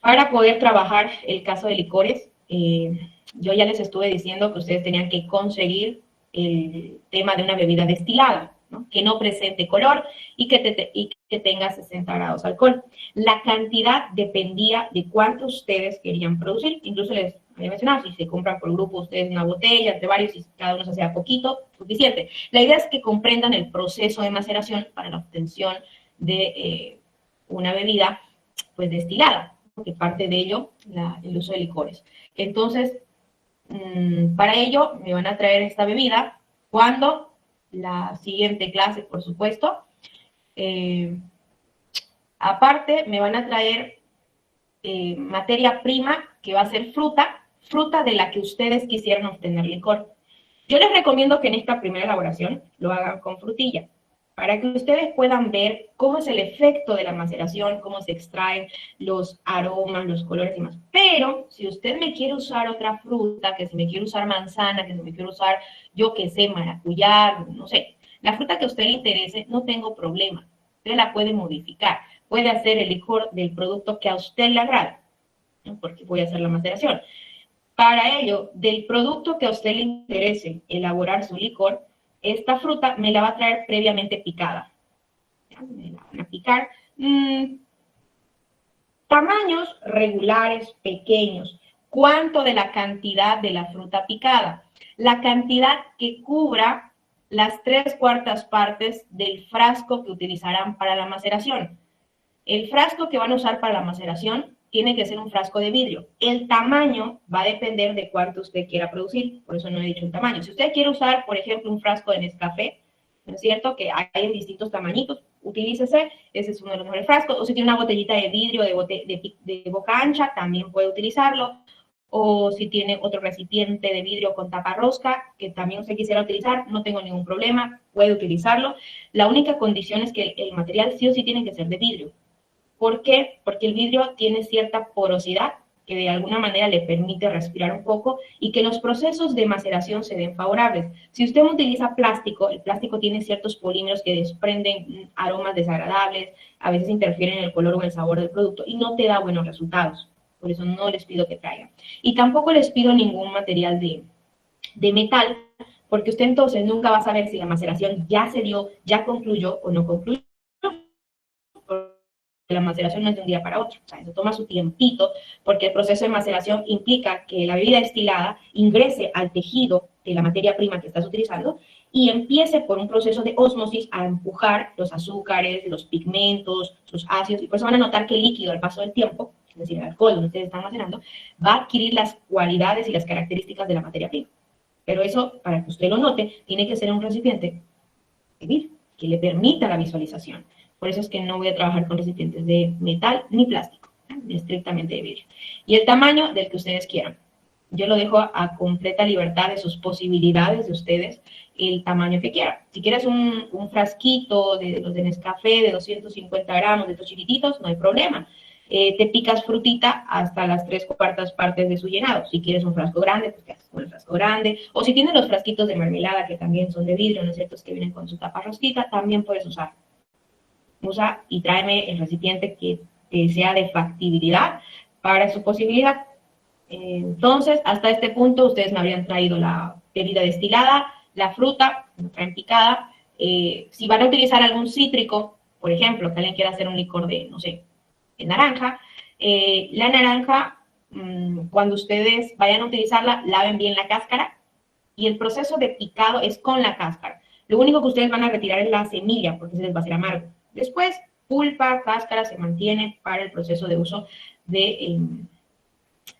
Para poder trabajar el caso de licores, yo ya les estuve diciendo que ustedes tenían que conseguir el tema de una bebida destilada, ¿no? Que no presente color y que tenga 60 grados de alcohol. La cantidad dependía de cuánto ustedes querían producir. Incluso les había mencionado, si se compran por grupo ustedes una botella, entre varios, y cada uno se hacía poquito, suficiente. La idea es que comprendan el proceso de maceración para la obtención de una bebida pues destilada, que parte de ello el uso de licores. Entonces, para ello me van a traer esta bebida cuando la siguiente clase, por supuesto. Aparte, me van a traer materia prima que va a ser fruta de la que ustedes quisieran obtener licor. Yo les recomiendo que en esta primera elaboración lo hagan con frutilla, para que ustedes puedan ver cómo es el efecto de la maceración, cómo se extraen los aromas, los colores y más. Pero si usted me quiere usar otra fruta, que si me quiere usar manzana, que si me quiere usar, yo que sé, maracuyá, no sé, la fruta que a usted le interese, no tengo problema. Usted la puede modificar, puede hacer el licor del producto que a usted le agrada, ¿no? Porque voy a hacer la maceración. Para ello, del producto que a usted le interese elaborar su licor, esta fruta me la va a traer previamente picada. ¿Ya? Me la van a picar. Tamaños regulares, pequeños. ¿Cuánto de la cantidad de la fruta picada? La cantidad que cubra las 3/4 partes del frasco que utilizarán para la maceración. El frasco que van a usar para la maceración tiene que ser un frasco de vidrio. El tamaño va a depender de cuánto usted quiera producir, por eso no he dicho un tamaño. Si usted quiere usar, por ejemplo, un frasco de Nescafé, ¿no es cierto? Que hay en distintos tamañitos, utilícese, ese es uno de los mejores frascos. O si tiene una botellita de vidrio de boca ancha, también puede utilizarlo. O si tiene otro recipiente de vidrio con tapa rosca, que también usted quisiera utilizar, no tengo ningún problema, puede utilizarlo. La única condición es que el material sí o sí tiene que ser de vidrio. ¿Por qué? Porque el vidrio tiene cierta porosidad que de alguna manera le permite respirar un poco y que los procesos de maceración se den favorables. Si usted utiliza plástico, el plástico tiene ciertos polímeros que desprenden aromas desagradables, a veces interfieren en el color o el sabor del producto y no te da buenos resultados. Por eso no les pido que traigan. Y tampoco les pido ningún material de metal, porque usted entonces nunca va a saber si la maceración ya se dio, ya concluyó o no concluyó. La maceración no es de un día para otro, o sea, eso toma su tiempito, porque el proceso de maceración implica que la bebida destilada ingrese al tejido de la materia prima que estás utilizando y empiece por un proceso de ósmosis a empujar los azúcares, los pigmentos, los ácidos, y por eso van a notar que el líquido al paso del tiempo, es decir, el alcohol donde ustedes están macerando, va a adquirir las cualidades y las características de la materia prima. Pero eso, para que usted lo note, tiene que ser un recipiente que le permita la visualización. Por eso es que no voy a trabajar con recipientes de metal ni plástico, estrictamente de vidrio. Y el tamaño del que ustedes quieran. Yo lo dejo a completa libertad de sus posibilidades de ustedes, el tamaño que quieran. Si quieres un frasquito de los de Nescafé de 250 gramos, de estos chiquititos, no hay problema. Te picas frutita hasta las 3/4 partes de su llenado. Si quieres un frasco grande, pues te haces con el frasco grande. O si tienes los frasquitos de mermelada, que también son de vidrio, ¿no es cierto? Que vienen con su tapa rosquita, también puedes usar. Usa y tráeme el recipiente que te sea de factibilidad para su posibilidad. Entonces, hasta este punto, ustedes me habrían traído la bebida destilada, la fruta, me traen picada. Si van a utilizar algún cítrico, por ejemplo, que alguien quiera hacer un licor de, no sé, de naranja, la naranja, cuando ustedes vayan a utilizarla, laven bien la cáscara y el proceso de picado es con la cáscara. Lo único que ustedes van a retirar es la semilla, porque se les va a hacer amargo. Después, pulpa, cáscara se mantiene para el proceso de uso de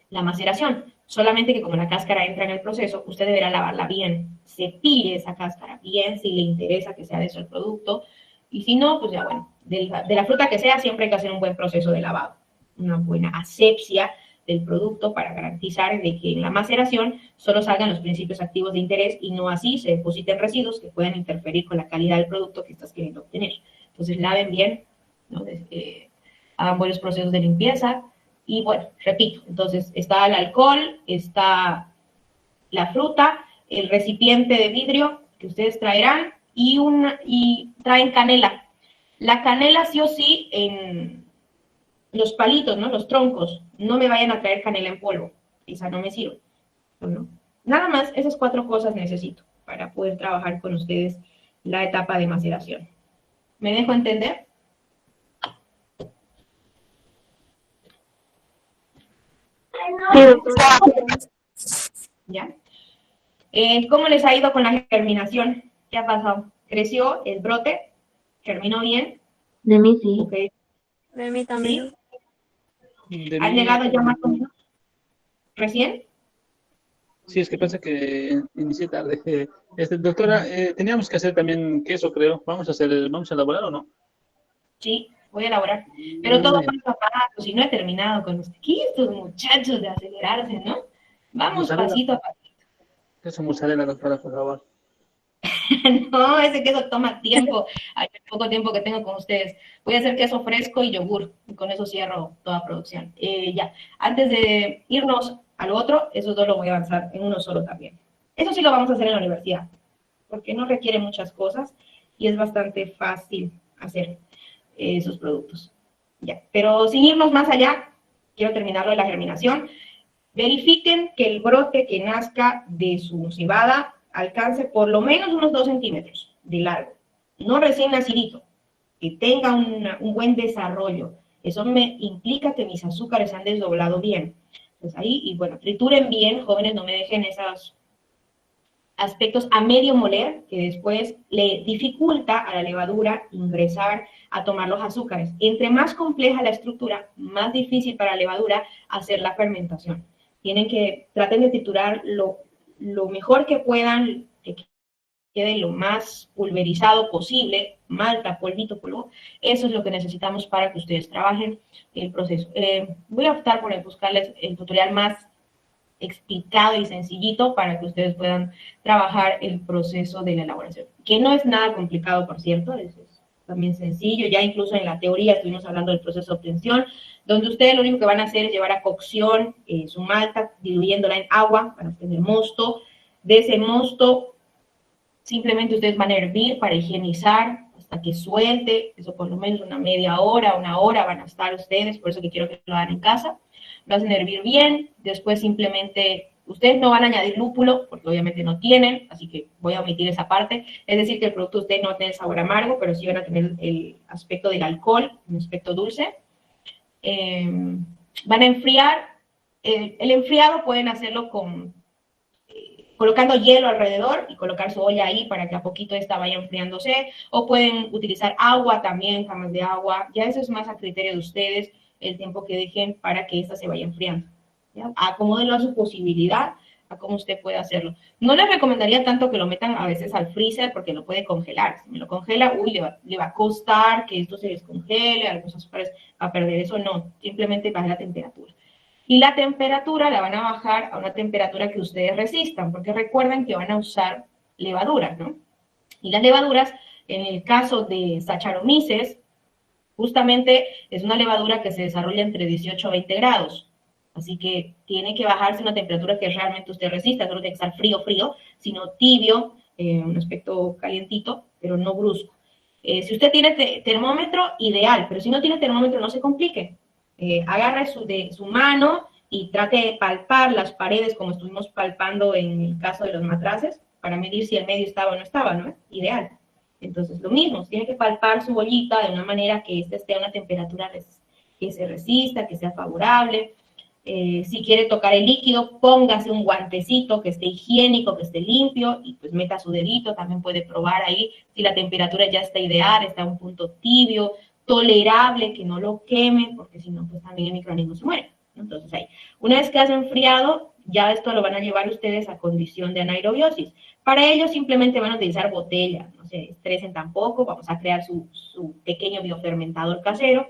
la maceración. Solamente que como la cáscara entra en el proceso, usted deberá lavarla bien. Cepille esa cáscara bien si le interesa que sea de eso el producto. Y si no, pues ya bueno, de la fruta que sea, siempre hay que hacer un buen proceso de lavado. Una buena asepsia del producto para garantizar de que en la maceración solo salgan los principios activos de interés y no así se depositen residuos que puedan interferir con la calidad del producto que estás queriendo obtener. Entonces laven bien, ¿no? Hagan buenos procesos de limpieza y bueno, repito, entonces está el alcohol, está la fruta, el recipiente de vidrio que ustedes traerán y traen canela. La canela sí o sí en los palitos, ¿no? Los troncos. No me vayan a traer canela en polvo. Esa no me sirve. ¿No? Nada más, esas 4 cosas necesito para poder trabajar con ustedes la etapa de maceración. ¿Me dejo entender? ¿Ya? ¿Cómo les ha ido con la germinación? ¿Qué ha pasado? ¿Creció el brote? ¿Germinó bien? De mí sí. Okay. De mí también. ¿Sí? ¿Han llegado ya más o menos? ¿Recién? Sí, es que pasa que inicié tarde. Doctora, teníamos que hacer también queso, creo. ¿Vamos a elaborar o no? Sí, voy a elaborar. Pero todo paso a paso. Si no he terminado con usted. ¿Qué estos muchachos de acelerarse, no? Vamos pasito a pasito. Queso mozzarella, doctora, por favor. No, ese queso toma tiempo. Hay poco tiempo que tengo con ustedes. Voy a hacer queso fresco y yogur. Y con eso cierro toda producción. Ya, antes de irnos al otro, esos 2 los voy a avanzar en uno solo también. Eso sí lo vamos a hacer en la universidad, porque no requiere muchas cosas y es bastante fácil hacer esos productos. Ya, pero sin irnos más allá, quiero terminarlo de la germinación. Verifiquen que el brote que nazca de su cebada alcance por lo menos unos 2 centímetros de largo. No recién nacidito, que tenga un buen desarrollo. Eso me implica que mis azúcares se han desdoblado bien. Entonces ahí, y bueno, trituren bien, jóvenes, no me dejen esos aspectos a medio moler, que después le dificulta a la levadura ingresar a tomar los azúcares. Entre más compleja la estructura, más difícil para la levadura hacer la fermentación. Traten de triturar lo mejor que puedan, que quede lo más pulverizado posible, malta, polvito, polvo. Eso es lo que necesitamos para que ustedes trabajen el proceso. Voy a optar por buscarles el tutorial más explicado y sencillito para que ustedes puedan trabajar el proceso de la elaboración, que no es nada complicado, por cierto, es también sencillo. Ya incluso en la teoría estuvimos hablando del proceso de obtención, donde ustedes lo único que van a hacer es llevar a cocción su malta, diluyéndola en agua para obtener mosto. De ese mosto, simplemente ustedes van a hervir para higienizar hasta que suelte, eso por lo menos una media hora, 1 hora van a estar ustedes, por eso que quiero que lo hagan en casa. Lo hacen hervir bien, después simplemente, ustedes no van a añadir lúpulo, porque obviamente no tienen, así que voy a omitir esa parte. Es decir, que el producto de ustedes no va a tener sabor amargo, pero sí van a tener el aspecto del alcohol, un aspecto dulce. Van a enfriar, el enfriado pueden hacerlo colocando hielo alrededor y colocar su olla ahí para que a poquito esta vaya enfriándose, o pueden utilizar agua también, camas de agua, ya eso es más a criterio de ustedes, el tiempo que dejen para que esta se vaya enfriando. ¿Ya? Acomódenlo a su posibilidad, a cómo usted puede hacerlo. No les recomendaría tanto que lo metan a veces al freezer porque lo puede congelar. Si me lo congela, le va a costar que esto se descongele, algunos azúcares va a perder eso, no, simplemente baje la temperatura. Y la temperatura la van a bajar a una temperatura que ustedes resistan, porque recuerden que van a usar levaduras, ¿no? Y las levaduras, en el caso de Saccharomyces, justamente es una levadura que se desarrolla entre 18 y 20 grados. Así que tiene que bajarse a una temperatura que realmente usted resista, no tiene que estar frío, sino tibio, un aspecto calientito, pero no brusco. Si usted tiene termómetro, ideal, pero si no tiene termómetro, no se complique. Agarre su mano y trate de palpar las paredes como estuvimos palpando en el caso de los matraces para medir si el medio estaba o no estaba, ¿no? Ideal. Entonces, lo mismo, tiene que palpar su bollita de una manera que ésta esté a una temperatura que se resista, que sea favorable. Si quiere tocar el líquido, póngase un guantecito que esté higiénico, que esté limpio, y pues meta su dedito, también puede probar ahí si la temperatura ya está ideal, está a un punto tibio, tolerable, que no lo queme, porque si no, pues también el microorganismo se muere. Entonces ahí, una vez que has enfriado, ya esto lo van a llevar ustedes a condición de anaerobiosis. Para ello simplemente van a utilizar botella, no se estresen tampoco, vamos a crear su pequeño biofermentador casero,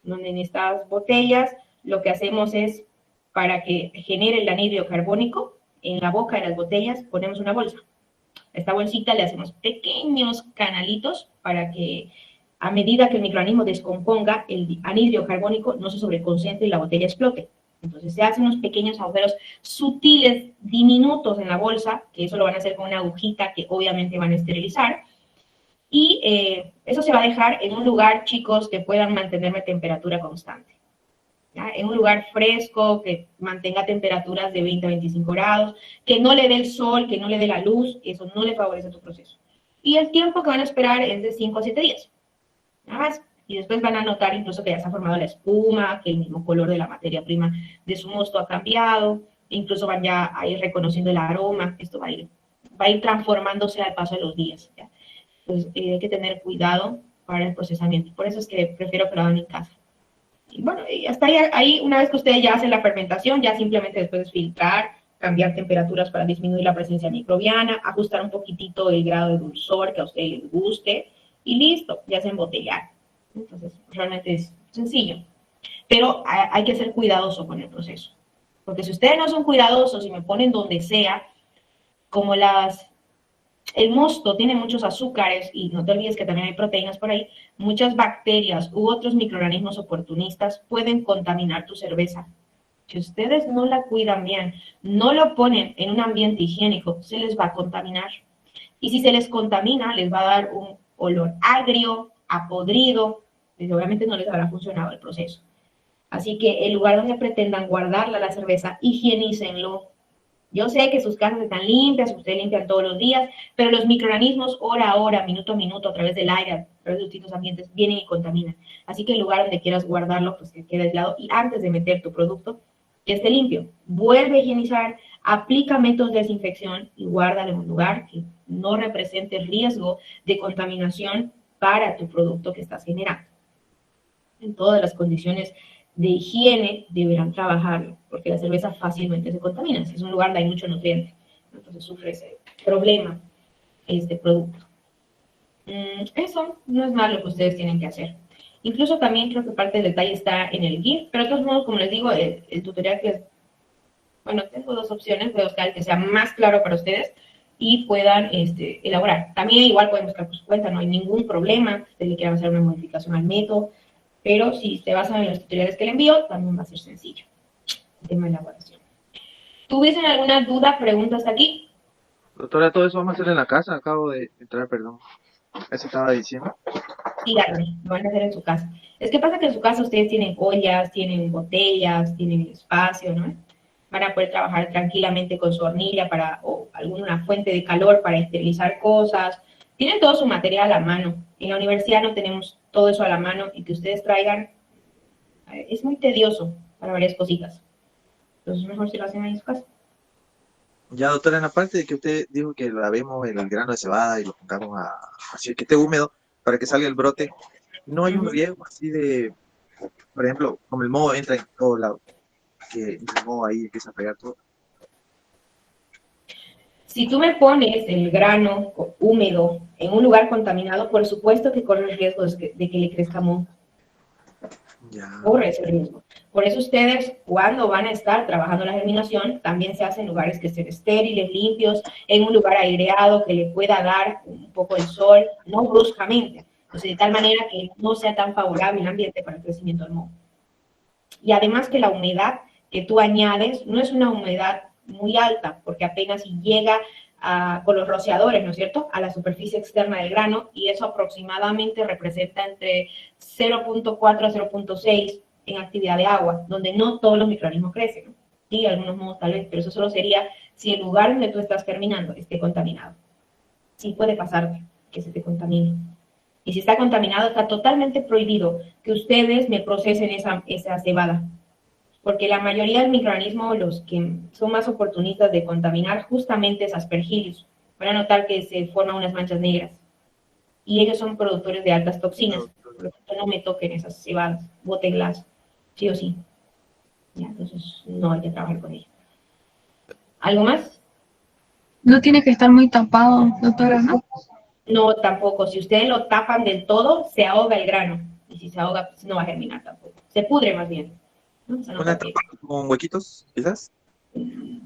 donde en estas botellas lo que hacemos es, para que genere el anhídrido carbónico, en la boca de las botellas ponemos una bolsa. A esta bolsita le hacemos pequeños canalitos para que a medida que el microorganismo descomponga, el anhídrido carbónico no se sobreconcentre y la botella explote. Entonces se hacen unos pequeños agujeros sutiles, diminutos en la bolsa, que eso lo van a hacer con una agujita que obviamente van a esterilizar. Y eso se va a dejar en un lugar, chicos, que puedan mantenerme temperatura constante. ¿Ya? En un lugar fresco, que mantenga temperaturas de 20 a 25 grados, que no le dé el sol, que no le dé la luz, eso no le favorece tu proceso. Y el tiempo que van a esperar es de 5 a 7 días. Nada más. Y después van a notar incluso que ya se ha formado la espuma, que el mismo color de la materia prima de su mosto ha cambiado, incluso van ya a ir reconociendo el aroma, esto va a ir transformándose al paso de los días. ¿Ya? Pues hay que tener cuidado para el procesamiento. Por eso es que prefiero que lo hagan en casa. Y bueno, y hasta ahí, una vez que ustedes ya hacen la fermentación, ya simplemente después es filtrar, cambiar temperaturas para disminuir la presencia microbiana, ajustar un poquitito el grado de dulzor que a ustedes les guste, y listo, ya se embotellar. Entonces, realmente es sencillo. Pero hay que ser cuidadoso con el proceso. Porque si ustedes no son cuidadosos y me ponen donde sea, como el mosto tiene muchos azúcares, y no te olvides que también hay proteínas por ahí, muchas bacterias u otros microorganismos oportunistas pueden contaminar tu cerveza. Si ustedes no la cuidan bien, no lo ponen en un ambiente higiénico, se les va a contaminar. Y si se les contamina, les va a dar un olor agrio, a podrido, y obviamente no les habrá funcionado el proceso. Así que el lugar donde pretendan guardarla la cerveza, higienícenlo. Yo sé que sus casas están limpias, ustedes limpian todos los días, pero los microorganismos hora a hora, minuto a minuto, a través del aire, a través de distintos ambientes, vienen y contaminan. Así que el lugar donde quieras guardarlo, pues que quede aislado, y antes de meter tu producto, que esté limpio. Vuelve a higienizar, aplica métodos de desinfección y guárdalo en un lugar que no represente riesgo de contaminación para tu producto que estás generando. En todas las condiciones de higiene deberán trabajarlo, porque la cerveza fácilmente se contamina. Si es un lugar donde hay mucho nutriente, entonces sufre ese problema este producto. Eso no es malo que ustedes tienen que hacer. Incluso también creo que parte del detalle está en el GIF, pero de todos modos, como les digo, el tutorial que bueno, tengo dos opciones, voy a buscar el que sea más claro para ustedes y puedan elaborar. También igual pueden buscar por su cuenta, no hay ningún problema, si ustedes le quieren hacer una modificación al método, pero si se basan en los tutoriales que le envío, también va a ser sencillo el tema de elaboración. ¿Tuviesen alguna duda, pregunta hasta aquí? Doctora, todo eso vamos a hacer en la casa, acabo de entrar, perdón. Eso estaba diciendo. Sí, Arne, lo van a hacer en su casa. Es que pasa que en su casa ustedes tienen ollas, tienen botellas, tienen espacio, ¿no? Van a poder trabajar tranquilamente con su hornilla o alguna fuente de calor para esterilizar cosas. Tienen todo su material a la mano. En la universidad no tenemos todo eso a la mano, y que ustedes traigan es muy tedioso para varias cositas. Entonces es mejor si lo hacen ahí en su casa. Ya, doctora, en la parte de que usted dijo que lavemos el grano de cebada y lo pongamos así que esté húmedo para que salga el brote, ¿no hay un riesgo así de, por ejemplo, como el moho entra en todos lados, que el moho ahí empieza a pegar todo? Si tú me pones el grano húmedo en un lugar contaminado, por supuesto que corre el riesgo de que le crezca moho. Ya. Corre ese riesgo. Por eso ustedes, cuando van a estar trabajando la germinación, también se hace en lugares que estén estériles, limpios, en un lugar aireado que le pueda dar un poco el sol, no bruscamente. Entonces, de tal manera que no sea tan favorable el ambiente para el crecimiento del moho. Y además que la humedad que tú añades no es una humedad muy alta, porque apenas llega con los rociadores, ¿no es cierto?, a la superficie externa del grano, y eso aproximadamente representa entre 0.4 a 0.6 en actividad de agua, donde no todos los microorganismos crecen, ¿no? Sí, algunos modos tal vez, pero eso solo sería si el lugar donde tú estás germinando esté contaminado. Sí puede pasarte que se te contamine. Y si está contaminado, está totalmente prohibido que ustedes me procesen esa cebada, porque la mayoría de microorganismos, los que son más oportunistas de contaminar, justamente es Aspergillus. Van a notar que se forman unas manchas negras, y ellos son productores de altas toxinas. Por lo tanto, no me toquen esas cebadas, bótenlas, sí o sí. Ya, entonces no hay que trabajar con ellos. ¿Algo más? No tiene que estar muy tapado, doctora, ¿no? No, tampoco. Si ustedes lo tapan del todo, se ahoga el grano. Y si se ahoga, pues no va a germinar tampoco. Se pudre más bien, ¿no? O sea, no ¿Una tapa con huequitos, quizás?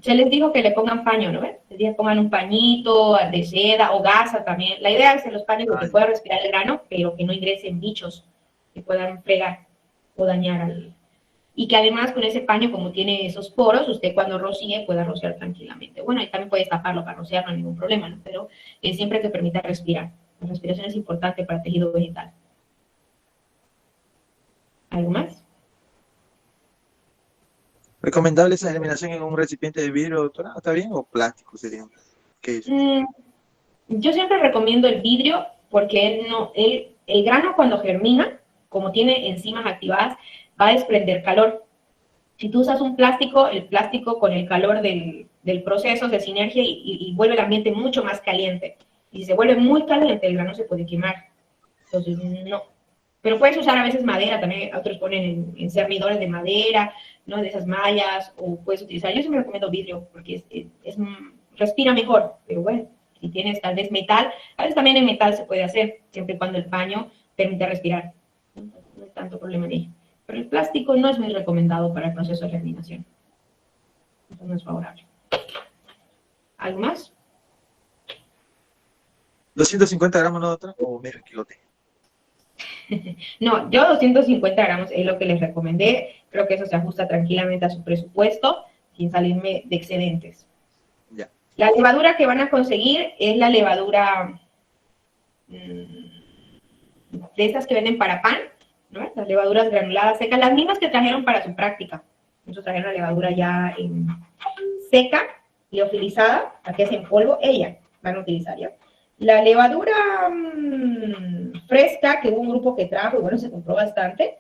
se les dijo que le pongan paño, ¿no ven? Les dije que pongan un pañito de seda o gasa también. La idea es en los paños donde pueda respirar el grano, pero que no ingresen bichos que puedan fregar o dañar y que además con ese paño, como tiene esos poros, usted cuando rocíe pueda rociar tranquilamente. Bueno, y también puede taparlo para rociar, no hay ningún problema, ¿no? Pero siempre que permita respirar. La respiración es importante para el tejido vegetal. ¿Algo más? ¿Recomendable esa germinación en un recipiente de vidrio, doctora? ¿Está bien? ¿O plástico sería? ¿Qué es? Yo siempre recomiendo el vidrio porque el grano cuando germina, como tiene enzimas activadas, va a desprender calor. Si tú usas un plástico, el plástico con el calor del proceso se sinergia y vuelve el ambiente mucho más caliente. Y si se vuelve muy caliente, el grano se puede quemar. Entonces, no. Pero puedes usar a veces madera, también otros ponen en cernidores de madera, ¿no? De esas mallas, o puedes utilizar, yo siempre recomiendo vidrio, porque respira mejor, pero bueno, si tienes tal vez metal, a veces también en metal se puede hacer, siempre y cuando el paño permita respirar. No hay tanto problema en ello. Pero el plástico no es muy recomendado para el proceso de germinación. Eso no es favorable. ¿Algo más? 250 gramos, ¿no, doctora? ¿O medio kilote? No, yo 250 gramos es lo que les recomendé. Creo que eso se ajusta tranquilamente a su presupuesto sin salirme de excedentes. Ya. La levadura que van a conseguir es la levadura de esas que venden para pan, ¿no? Las levaduras granuladas secas, las mismas que trajeron para su práctica. Muchos trajeron la levadura ya seca, liofilizada, aquí es en polvo, ella van a utilizar ya. La levadura fresca, que hubo un grupo que trajo, y bueno, se compró bastante,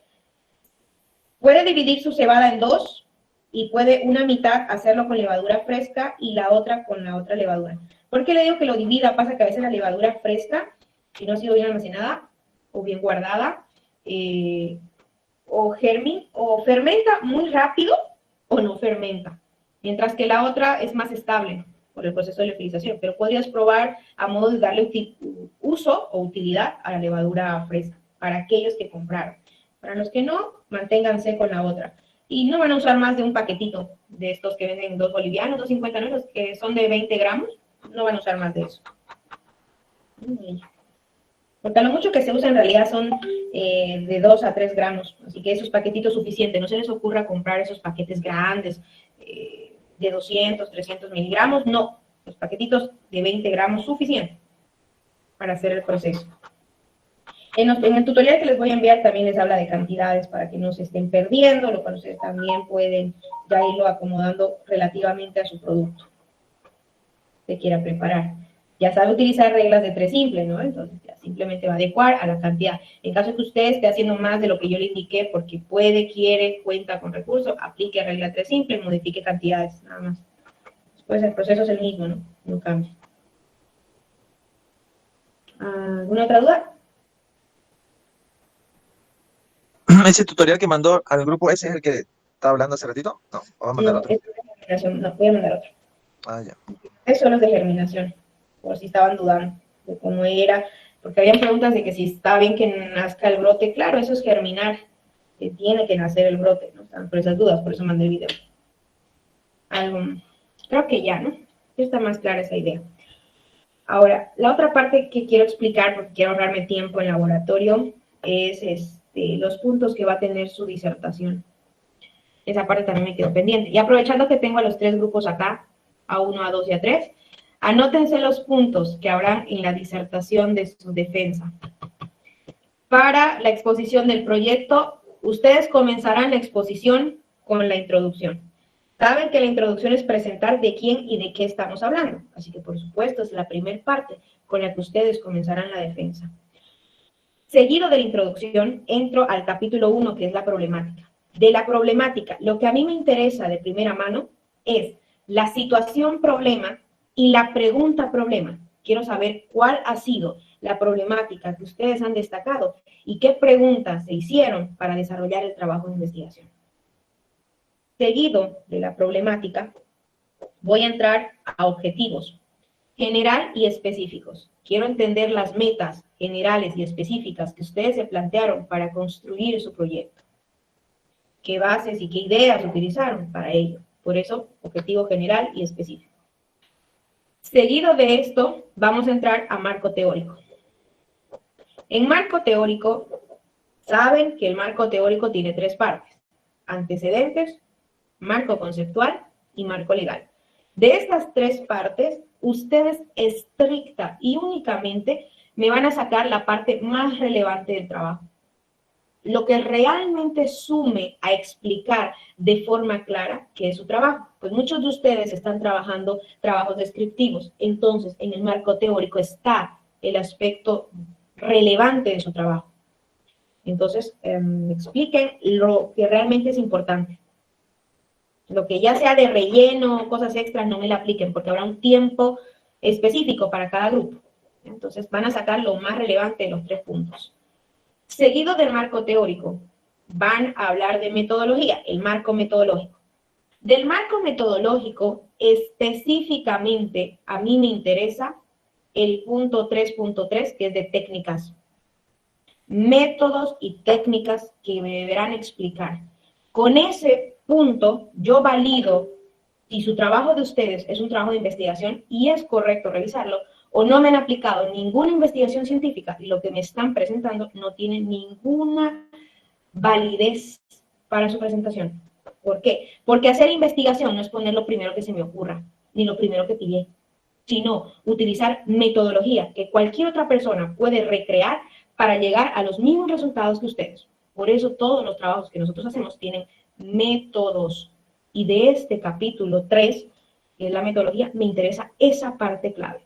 puede dividir su cebada en dos y puede una mitad hacerlo con levadura fresca y la otra con la otra levadura. ¿Por qué le digo que lo divida? Pasa que a veces la levadura fresca, si no ha sido bien almacenada o bien guardada, o fermenta muy rápido o no fermenta, mientras que la otra es más estable por el proceso de liofilización, pero podrías probar a modo de darle uso o utilidad a la levadura fresca, para aquellos que compraron. Para los que no, manténganse con la otra. Y no van a usar más de un paquetito de estos que venden 2 bolivianos, 2.50, ¿no? Los que son de 20 gramos, no van a usar más de eso. Porque a lo mucho que se usa en realidad son de 2 a 3 gramos, así que esos paquetitos suficientes. No se les ocurra comprar esos paquetes grandes, de 200, 300 miligramos, no. Los paquetitos de 20 gramos suficiente para hacer el proceso. En el tutorial que les voy a enviar también les habla de cantidades para que no se estén perdiendo, lo cual ustedes también pueden ya irlo acomodando relativamente a su producto que quieran preparar. Ya sabe utilizar reglas de 3 simples, ¿no? Entonces ya simplemente va a adecuar a la cantidad. En caso de que usted esté haciendo más de lo que yo le indiqué, porque puede, quiere, cuenta con recursos, aplique regla 3 simple, modifique cantidades, nada más. Después el proceso es el mismo, ¿no? No cambia. ¿Alguna otra duda? ¿Ese tutorial que mandó al grupo, ese es el que estaba hablando hace ratito? No, va a mandar No, otro. es de germinación, no, voy a mandar otro. Ah, ya. Eso es de germinación, por si estaban dudando de cómo era, porque habían preguntas de que si está bien que nazca el brote. Claro, eso es germinar, que tiene que nacer el brote, ¿no? Están por esas dudas, por eso mandé el video. Creo que ya, ¿no? Ya está más clara esa idea. Ahora, la otra parte que quiero explicar, porque quiero ahorrarme tiempo en laboratorio, es los puntos que va a tener su disertación. Esa parte también me quedó pendiente. Y aprovechando que tengo a los 3 grupos acá, A1, A2 y A3, anótense los puntos que habrá en la disertación de su defensa. Para la exposición del proyecto, ustedes comenzarán la exposición con la introducción. Saben que la introducción es presentar de quién y de qué estamos hablando. Así que, por supuesto, es la primera parte con la que ustedes comenzarán la defensa. Seguido de la introducción, entro al capítulo 1, que es la problemática. De la problemática, lo que a mí me interesa de primera mano es la situación problema y la pregunta problema. Quiero saber cuál ha sido la problemática que ustedes han destacado y qué preguntas se hicieron para desarrollar el trabajo de investigación. Seguido de la problemática, voy a entrar a objetivos general y específicos. Quiero entender las metas generales y específicas que ustedes se plantearon para construir su proyecto. ¿Qué bases y qué ideas utilizaron para ello? Por eso, objetivo general y específico. Seguido de esto, vamos a entrar a marco teórico. En marco teórico, saben que el marco teórico tiene 3 partes. antecedentes, marco conceptual y marco legal. De estas tres partes, ustedes estricta y únicamente me van a sacar la parte más relevante del trabajo. Lo que realmente sume a explicar de forma clara qué es su trabajo. Pues muchos de ustedes están trabajando trabajos descriptivos. Entonces, en el marco teórico está el aspecto relevante de su trabajo. Entonces, expliquen lo que realmente es importante. Lo que ya sea de relleno, cosas extras, no me la apliquen porque habrá un tiempo específico para cada grupo. Entonces, van a sacar lo más relevante de los 3 puntos. Seguido del marco teórico, van a hablar de metodología, el marco metodológico. Del marco metodológico, específicamente, a mí me interesa el punto 3.3, que es de técnicas. Métodos y técnicas que me deberán explicar. Con ese punto, yo valido si su trabajo de ustedes es un trabajo de investigación y es correcto realizarlo, o no me han aplicado ninguna investigación científica y lo que me están presentando no tiene ninguna validez para su presentación. ¿Por qué? Porque hacer investigación no es poner lo primero que se me ocurra, ni lo primero que pillé, sino utilizar metodología que cualquier otra persona puede recrear para llegar a los mismos resultados que ustedes. Por eso todos los trabajos que nosotros hacemos tienen métodos. Y de este capítulo 3, que es la metodología, me interesa esa parte clave.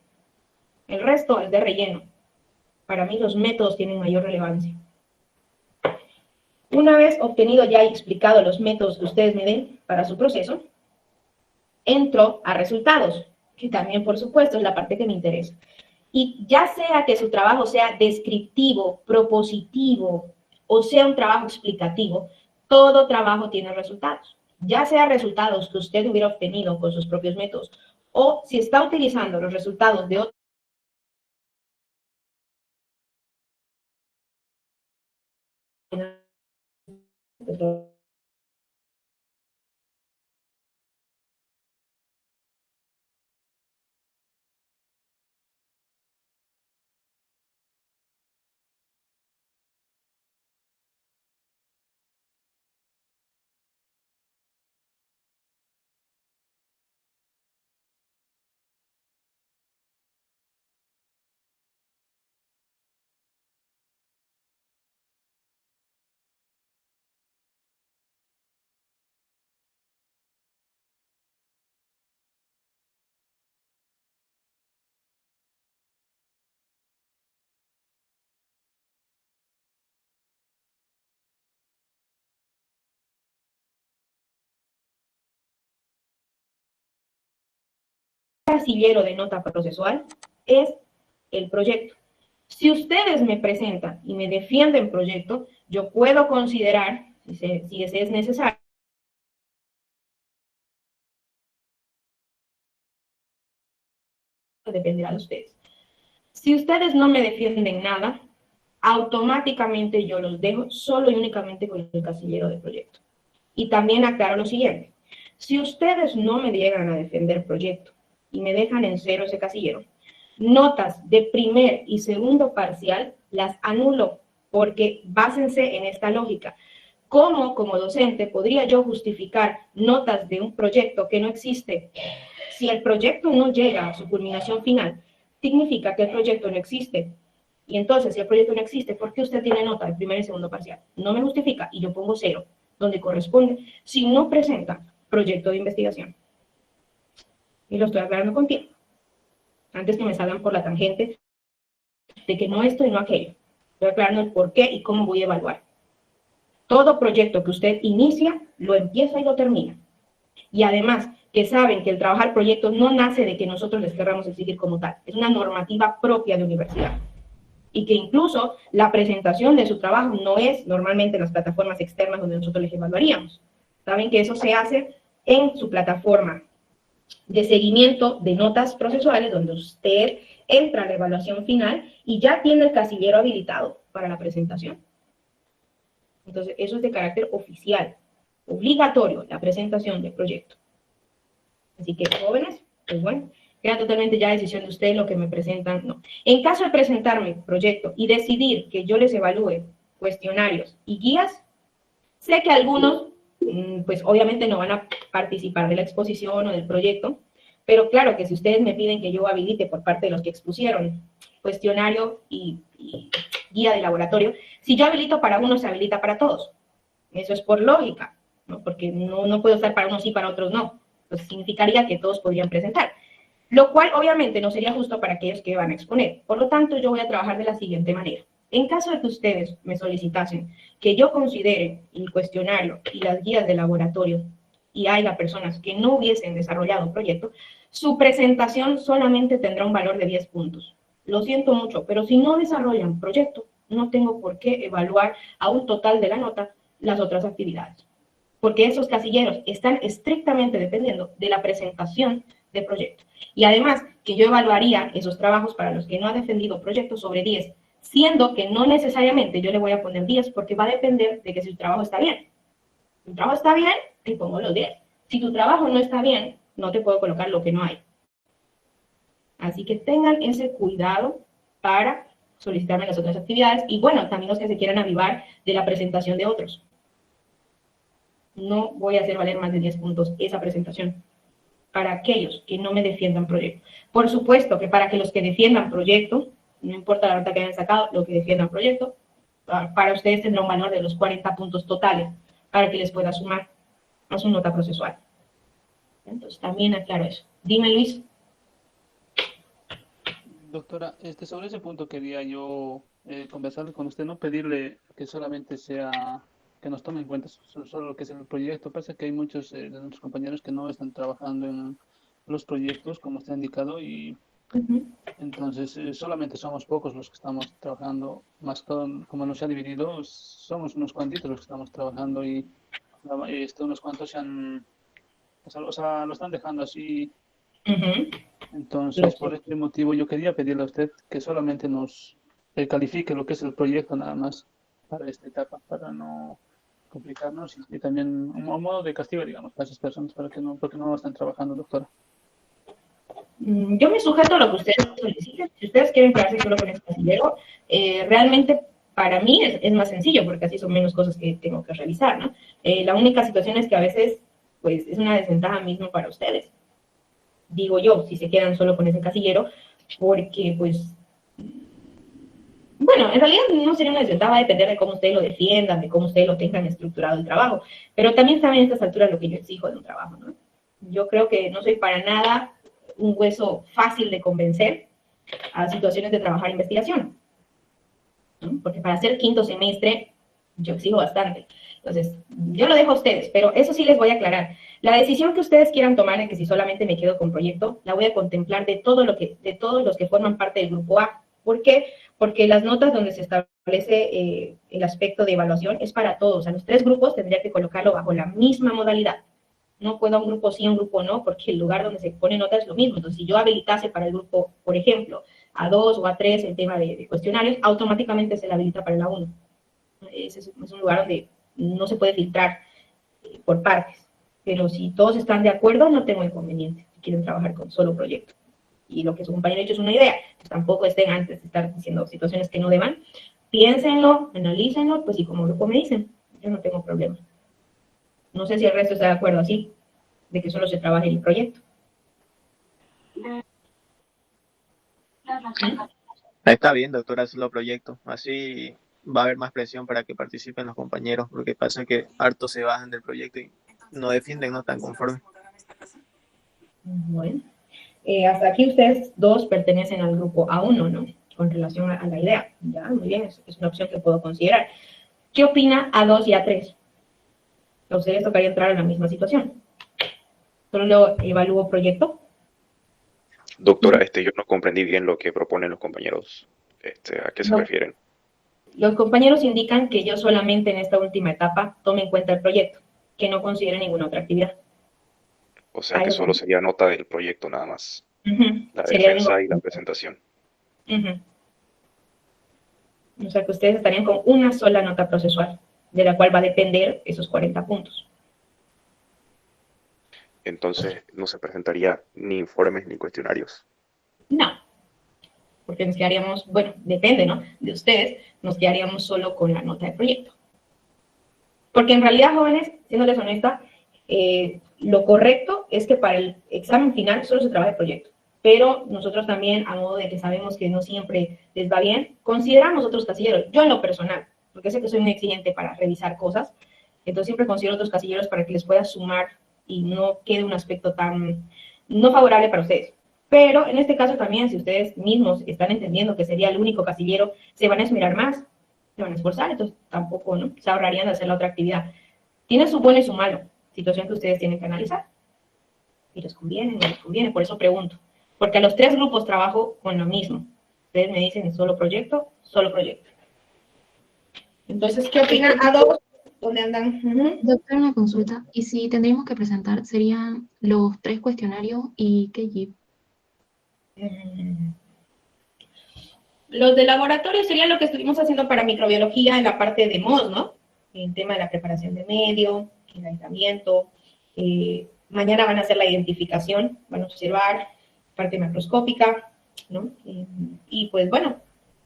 El resto es de relleno. Para mí los métodos tienen mayor relevancia. Una vez obtenido ya y explicado los métodos que ustedes me den para su proceso, entro a resultados, que también por supuesto es la parte que me interesa. Y ya sea que su trabajo sea descriptivo, propositivo o sea un trabajo explicativo, todo trabajo tiene resultados. Ya sea resultados que usted hubiera obtenido con sus propios métodos o si está utilizando los resultados de otros. Casillero de nota procesual es el proyecto. Si ustedes me presentan y me defienden proyecto, yo puedo considerar, si ese es necesario, dependerá de ustedes. Si ustedes no me defienden nada, automáticamente yo los dejo solo y únicamente con el casillero de proyecto. Y también aclaro lo siguiente. Si ustedes no me llegan a defender proyecto y me dejan en cero ese casillero, notas de primer y segundo parcial las anulo, porque básense en esta lógica. ¿Cómo, como docente, podría yo justificar notas de un proyecto que no existe? Si el proyecto no llega a su culminación final, significa que el proyecto no existe. Y entonces, si el proyecto no existe, ¿por qué usted tiene nota de primer y segundo parcial? No me justifica y yo pongo 0, donde corresponde, si no presenta proyecto de investigación. Y lo estoy aclarando con tiempo. Antes que me salgan por la tangente de que no esto y no aquello. Estoy aclarando el por qué y cómo voy a evaluar. Todo proyecto que usted inicia, lo empieza y lo termina. Y además, que saben que el trabajar proyectos no nace de que nosotros les querramos exigir como tal. Es una normativa propia de universidad. Y que incluso la presentación de su trabajo no es normalmente en las plataformas externas donde nosotros les evaluaríamos. Saben que eso se hace en su plataforma de seguimiento de notas procesuales, donde usted entra a la evaluación final y ya tiene el casillero habilitado para la presentación. Entonces, eso es de carácter oficial, obligatorio, la presentación del proyecto. Así que, jóvenes, pues bueno, queda totalmente ya decisión de ustedes lo que me presentan, no. En caso de presentarme proyecto y decidir que yo les evalúe cuestionarios y guías, sé que algunos pues obviamente no van a participar de la exposición o del proyecto, pero claro que si ustedes me piden que yo habilite por parte de los que expusieron cuestionario y guía de laboratorio, si yo habilito para uno, se habilita para todos. Eso es por lógica, ¿no? Porque no puedo estar para unos sí, para otros no. Pues significaría que todos podrían presentar, lo cual obviamente no sería justo para aquellos que van a exponer. Por lo tanto, yo voy a trabajar de la siguiente manera. En caso de que ustedes me solicitasen que yo considere el cuestionario y las guías de laboratorio y haya personas que no hubiesen desarrollado un proyecto, su presentación solamente tendrá un valor de 10 puntos. Lo siento mucho, pero si no desarrollan proyecto, no tengo por qué evaluar a un total de la nota las otras actividades, porque esos casilleros están estrictamente dependiendo de la presentación de proyecto. Y además, que yo evaluaría esos trabajos para los que no han defendido proyectos sobre 10, siendo que no necesariamente yo le voy a poner 10 porque va a depender de que si tu trabajo está bien. Si tu trabajo está bien, te pongo los 10. Si tu trabajo no está bien, no te puedo colocar lo que no hay. Así que tengan ese cuidado para solicitarme las otras actividades y bueno, también los que se quieran avivar de la presentación de otros. No voy a hacer valer más de 10 puntos esa presentación para aquellos que no me defiendan proyecto. Por supuesto que para que los que defiendan proyecto, no importa la nota que hayan sacado, lo que defiendan proyecto, para ustedes tendrá un valor de los 40 puntos totales para que les pueda sumar a su nota procesual. Entonces, también aclaro eso. Dime, Luis. Doctora, sobre ese punto quería yo conversar con usted, no pedirle que solamente sea, que nos tome en cuenta solo lo que es el proyecto. Pasa que hay muchos de nuestros compañeros que no están trabajando en los proyectos, como usted ha indicado, y entonces solamente somos pocos los que estamos trabajando, más como nos ha dividido, somos unos cuantitos los que estamos trabajando y unos cuantos se han, o sea, lo están dejando así. Entonces, por este motivo, yo quería pedirle a usted que solamente nos califique lo que es el proyecto nada más para esta etapa, para no complicarnos y también un modo de castigo, digamos, para esas personas, para que no, porque no están trabajando, doctora. Yo me sujeto a lo que ustedes soliciten. Si ustedes quieren quedarse solo con este casillero, realmente para mí es más sencillo, porque así son menos cosas que tengo que revisar, ¿no? La única situación es que a veces, pues, es una desventaja mismo para ustedes. Digo yo, si se quedan solo con ese casillero, porque, pues, bueno, en realidad no sería una desventaja, va a depender de cómo ustedes lo defiendan, de cómo ustedes lo tengan estructurado el trabajo, pero también saben a estas alturas lo que yo exijo de un trabajo, ¿no? Yo creo que no soy para nada un hueso fácil de convencer a situaciones de trabajar investigación, ¿no? Porque para hacer quinto semestre yo exijo bastante. Entonces, yo lo dejo a ustedes, pero eso sí les voy a aclarar. La decisión que ustedes quieran tomar de que si solamente me quedo con proyecto, la voy a contemplar de todos los que forman parte del grupo A. ¿Por qué? Porque las notas donde se establece el aspecto de evaluación es para todos. A los 3 grupos tendría que colocarlo bajo la misma modalidad. No puedo a un grupo sí, a un grupo no, porque el lugar donde se pone nota es lo mismo. Entonces, si yo habilitase para el grupo, por ejemplo, A2 o A3 el tema de cuestionarios, automáticamente se le habilita para el A1. Ese es un lugar donde no se puede filtrar por partes. Pero si todos están de acuerdo, no tengo inconveniente si quieren trabajar con solo proyecto. Y lo que su compañero ha hecho es una idea. Pues tampoco estén antes de estar diciendo situaciones que no deban. Piénsenlo, analícenlo, pues y como grupo me dicen, yo no tengo problema. No sé si el resto está de acuerdo así, de que solo se trabaje el proyecto. Está bien, doctora, solo proyecto. Así va a haber más presión para que participen los compañeros, porque pasa que hartos se bajan del proyecto y no defienden, no están conformes. Bueno, hasta aquí ustedes 2 pertenecen al grupo A1, ¿no? Con relación a la idea. Ya, muy bien, es una opción que puedo considerar. ¿Qué opina A2 y A3? A ustedes tocaría entrar en la misma situación. Solo lo evalúo proyecto. Doctora, yo no comprendí bien lo que proponen los compañeros. ¿A qué se refieren? Los compañeros indican que yo solamente en esta última etapa tome en cuenta el proyecto, que no considere ninguna otra actividad. O sea, que solo sería nota del proyecto nada más. La Sería defensa y la presentación. O sea, que ustedes estarían con una sola nota procesual, de la cual va a depender esos 40 puntos. Entonces, no se presentaría ni informes ni cuestionarios. No, porque nos quedaríamos, bueno, depende, ¿no? De ustedes, nos quedaríamos solo con la nota de proyecto. Porque en realidad, jóvenes, siéndoles honesta, lo correcto es que para el examen final solo se trabaja el proyecto. Pero nosotros también, a modo de que sabemos que no siempre les va bien, consideramos otros casilleros. Yo en lo personal, porque sé que soy muy exigente para revisar cosas, entonces siempre considero otros casilleros para que les pueda sumar y no quede un aspecto tan no favorable para ustedes. Pero en este caso también, si ustedes mismos están entendiendo que sería el único casillero, se van a esmerar más, se van a esforzar, entonces tampoco, ¿no? Se ahorrarían de hacer la otra actividad. Tiene su bueno y su malo, situación que ustedes tienen que analizar. Y les conviene, no les conviene, por eso pregunto. Porque a los 3 grupos trabajo con lo mismo. Ustedes me dicen solo proyecto, solo proyecto. Entonces, ¿qué opinan a 2? ¿Dónde andan? Doctora, una consulta. ¿Y si tendríamos que presentar, serían los 3 cuestionarios y qué GIF? Los de laboratorio serían lo que estuvimos haciendo para microbiología en la parte de MOS, ¿no? El tema de la preparación de medio, el aislamiento. Mañana van a hacer la identificación, van a observar parte macroscópica, ¿no? Y pues bueno,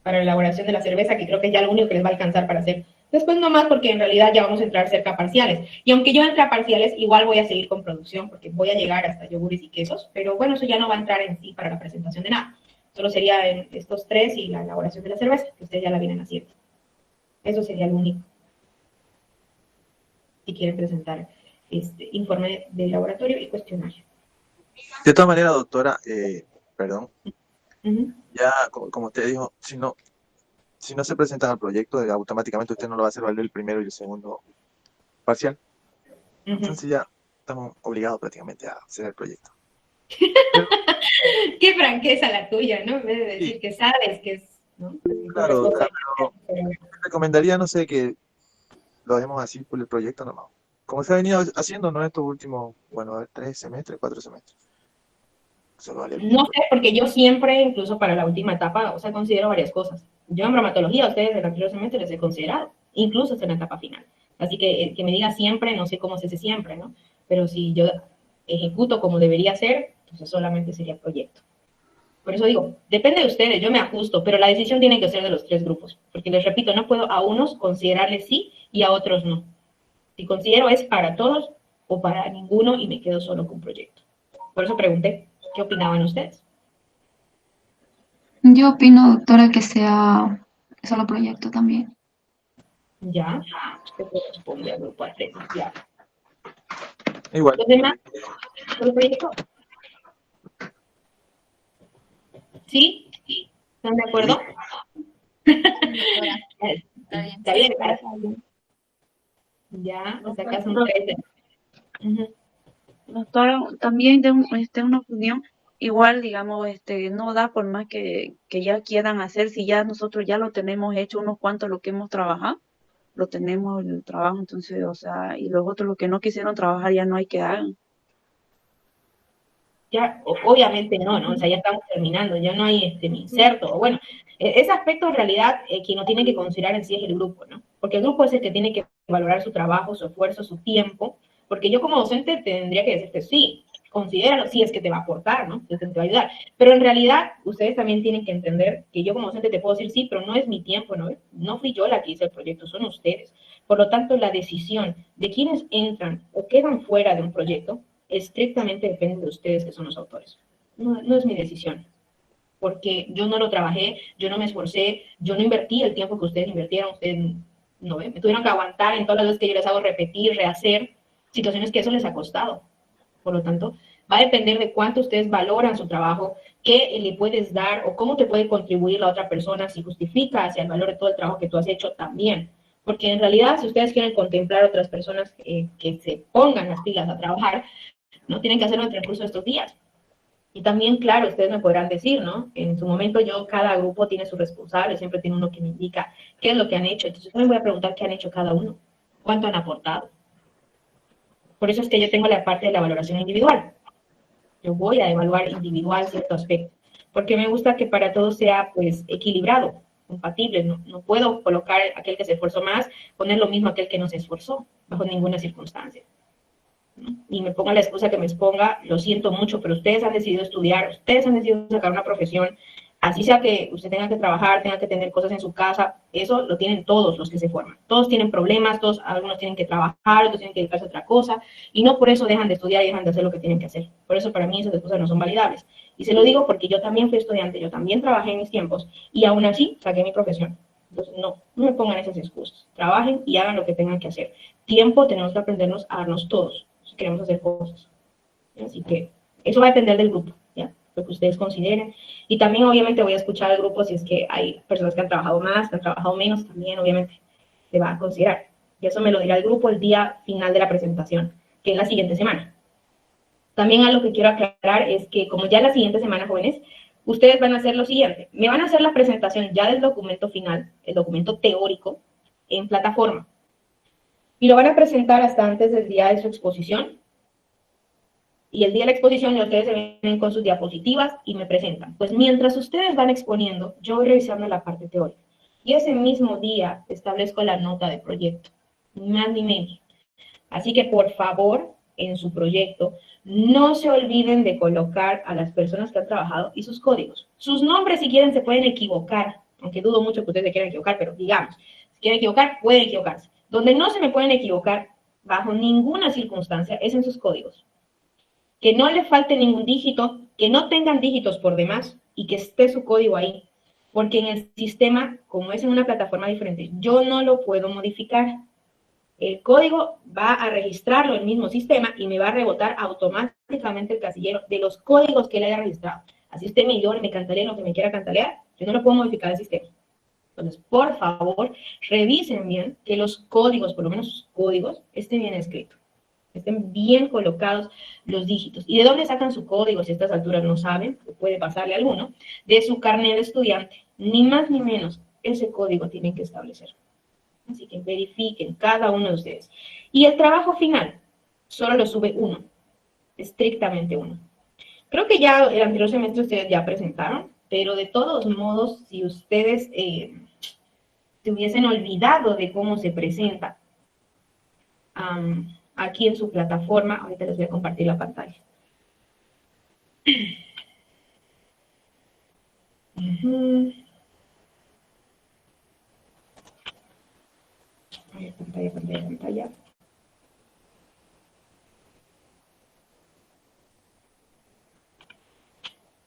para la elaboración de la cerveza, que creo que es ya lo único que les va a alcanzar para hacer. Después no más, porque en realidad ya vamos a entrar cerca a parciales. Y aunque yo entre a parciales, igual voy a seguir con producción, porque voy a llegar hasta yogures y quesos, pero bueno, eso ya no va a entrar en sí para la presentación de nada. Solo sería en estos 3 y la elaboración de la cerveza, que ustedes ya la vienen haciendo. Eso sería lo único. Si quieren presentar informe de laboratorio y cuestionario. De todas maneras, doctora, perdón, Uh-huh. ya como usted dijo, si no se presentan al proyecto, automáticamente usted no lo va a hacer valer el primero y el segundo parcial. Uh-huh. Entonces ya estamos obligados prácticamente a hacer el proyecto. Qué franqueza la tuya, ¿no? En vez de decir Sí. que sabes que es, ¿no? Claro, doctora, pero recomendaría, no sé, que lo dejemos así por el proyecto nomás. Como se ha venido haciendo, ¿no? Estos últimos, bueno, 3 semestres, 4 semestres. Solo vale el No sé, porque yo siempre, incluso para la última etapa, o sea, considero varias cosas. Yo en bromatología, a ustedes del anterior semestre les he considerado, incluso hasta en la etapa final. Así que me diga siempre, no sé cómo se hace siempre, ¿no? Pero si yo ejecuto como debería ser, entonces solamente sería proyecto. Por eso digo, depende de ustedes, yo me ajusto, pero la decisión tiene que ser de los 3 grupos. Porque les repito, no puedo a unos considerarles sí y a otros no. Si considero es para todos o para ninguno y me quedo solo con proyecto. Por eso pregunté, ¿qué opinaban ustedes? Yo opino, doctora, que sea solo proyecto también. Ya, usted corresponde al grupo A3, ya. Igual. ¿Los demás? ¿Solo proyecto? ¿Sí? ¿Están de acuerdo? Está bien, ya, o sea, acá son 3. Uh-huh. Doctora, también de una opinión, igual, digamos, no da por más que ya quieran hacer, si ya nosotros ya lo tenemos hecho, unos cuantos lo que hemos trabajado, lo tenemos en el trabajo, entonces, o sea, y los otros, los que no quisieron trabajar, ya no hay que hagan. Ya, obviamente no, ¿no? O sea, ya estamos terminando, ya no hay ni inserto. O bueno, ese aspecto en realidad quien no tiene que considerar en sí es el grupo, ¿no? Porque el grupo es el que tiene que valorar su trabajo, su esfuerzo, su tiempo, porque yo como docente tendría que decirte, sí, considéralo, sí, es que te va a aportar, ¿no? Es que te va a ayudar. Pero en realidad, ustedes también tienen que entender que yo como docente te puedo decir, sí, pero no es mi tiempo, ¿no? No fui yo la que hice el proyecto, son ustedes. Por lo tanto, la decisión de quienes entran o quedan fuera de un proyecto estrictamente depende de ustedes, que son los autores. No es mi decisión, porque yo no lo trabajé, yo no me esforcé, yo no invertí el tiempo que ustedes invirtieron, ustedes no ven, me tuvieron que aguantar en todas las veces que yo les hago repetir, rehacer, situaciones que eso les ha costado. Por lo tanto, va a depender de cuánto ustedes valoran su trabajo, qué le puedes dar o cómo te puede contribuir la otra persona, si justifica hacia el valor de todo el trabajo que tú has hecho también. Porque en realidad, si ustedes quieren contemplar a otras personas que se pongan las pilas a trabajar, ¿no? Tienen que hacerlo en el transcurso de estos días. Y también, claro, ustedes me podrán decir, ¿no? En su momento cada grupo tiene su responsable, siempre tiene uno que me indica qué es lo que han hecho. Entonces yo me voy a preguntar qué han hecho cada uno, cuánto han aportado. Por eso es que yo tengo la parte de la valoración individual. Yo voy a evaluar individual cierto aspecto, porque me gusta que para todos sea, pues, equilibrado, compatible. No puedo colocar a aquel que se esforzó más, poner lo mismo a aquel que no se esforzó, bajo ninguna circunstancia. Y me ponga la excusa que me exponga, lo siento mucho, pero ustedes han decidido estudiar, ustedes han decidido sacar una profesión, Así sea que usted tenga que trabajar, tenga que tener cosas en su casa, eso lo tienen todos los que se forman. Todos tienen problemas, todos, algunos tienen que trabajar, otros tienen que dedicarse a otra cosa, y no por eso dejan de estudiar y dejan de hacer lo que tienen que hacer. Por eso para mí esas cosas no son validables. Y se lo digo porque yo también fui estudiante, yo también trabajé en mis tiempos, y aún así saqué mi profesión. Entonces, no me pongan esas excusas. Trabajen y hagan lo que tengan que hacer. Tiempo tenemos que aprendernos a darnos todos, si queremos hacer cosas. Así que eso va a depender del grupo, ¿ya? Lo que ustedes consideren. Y también, obviamente, voy a escuchar al grupo si es que hay personas que han trabajado más, que han trabajado menos, también, obviamente, se va a considerar. Y eso me lo dirá el grupo el día final de la presentación, que es la siguiente semana. También algo que quiero aclarar es que, como ya la siguiente semana, jóvenes, ustedes van a hacer lo siguiente. Me van a hacer la presentación ya del documento final, el documento teórico, en plataforma. Y lo van a presentar hasta antes del día de su exposición. Y el día de la exposición, ustedes se vienen con sus diapositivas y me presentan. Pues mientras ustedes van exponiendo, yo voy revisando la parte teórica. Y ese mismo día establezco la nota de proyecto, ni más ni menos. Así que, por favor, en su proyecto, no se olviden de colocar a las personas que han trabajado y sus códigos. Sus nombres, si quieren, se pueden equivocar, aunque dudo mucho que ustedes se quieran equivocar, pero digamos, si quieren equivocar, pueden equivocarse. Donde no se me pueden equivocar, bajo ninguna circunstancia, es en sus códigos. Que no le falte ningún dígito, que no tengan dígitos por demás y que esté su código ahí. Porque en el sistema, como es en una plataforma diferente, yo no lo puedo modificar. El código va a registrarlo el mismo sistema y me va a rebotar automáticamente el casillero de los códigos que él haya registrado. Así usted me llore, me cantalee lo que me quiera cantalear, yo no lo puedo modificar el sistema. Entonces, por favor, revisen bien que los códigos, por lo menos sus códigos, estén bien escritos. Estén bien colocados los dígitos. ¿Y de dónde sacan su código? Si a estas alturas no saben, puede pasarle a alguno, de su carnet de estudiante. Ni más ni menos, ese código tienen que establecer. Así que verifiquen cada uno de ustedes. Y el trabajo final, solo lo sube uno, estrictamente uno. Creo que ya el anterior semestre ustedes ya presentaron, pero de todos modos, si ustedes se hubiesen olvidado de cómo se presenta, aquí en su plataforma, ahorita les voy a compartir la pantalla. Pantalla.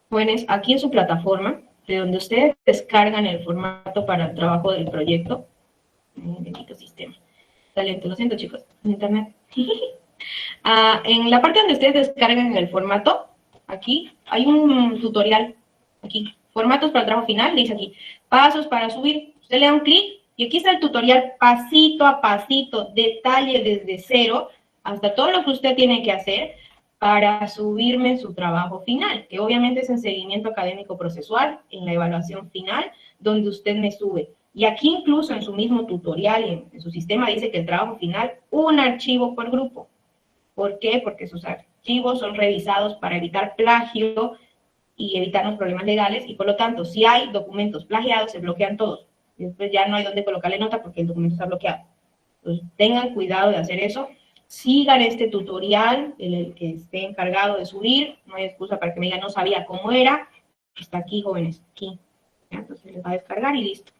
Bueno, aquí en su plataforma, de donde ustedes descargan el formato para el trabajo del proyecto. Bendito sistema. Talento, lo siento, chicos, en internet. En la parte donde ustedes descargan el formato, aquí hay un tutorial, aquí, formatos para el trabajo final, dice aquí, pasos para subir, usted le da un clic y aquí está el tutorial pasito a pasito, detalle desde cero, hasta todo lo que usted tiene que hacer para subirme su trabajo final, que obviamente es en seguimiento académico procesual, en la evaluación final, donde usted me sube. Y aquí incluso en su mismo tutorial, en su sistema, dice que el trabajo final, un archivo por grupo. ¿Por qué? Porque sus archivos son revisados para evitar plagio y evitar los problemas legales, y por lo tanto, si hay documentos plagiados, se bloquean todos. Y después ya no hay dónde colocarle nota porque el documento está bloqueado. Entonces, tengan cuidado de hacer eso. Sigan este tutorial, el que esté encargado de subir. No hay excusa para que me digan, no sabía cómo era. Está aquí, jóvenes, aquí. ¿Ya? Entonces, les va a descargar y listo.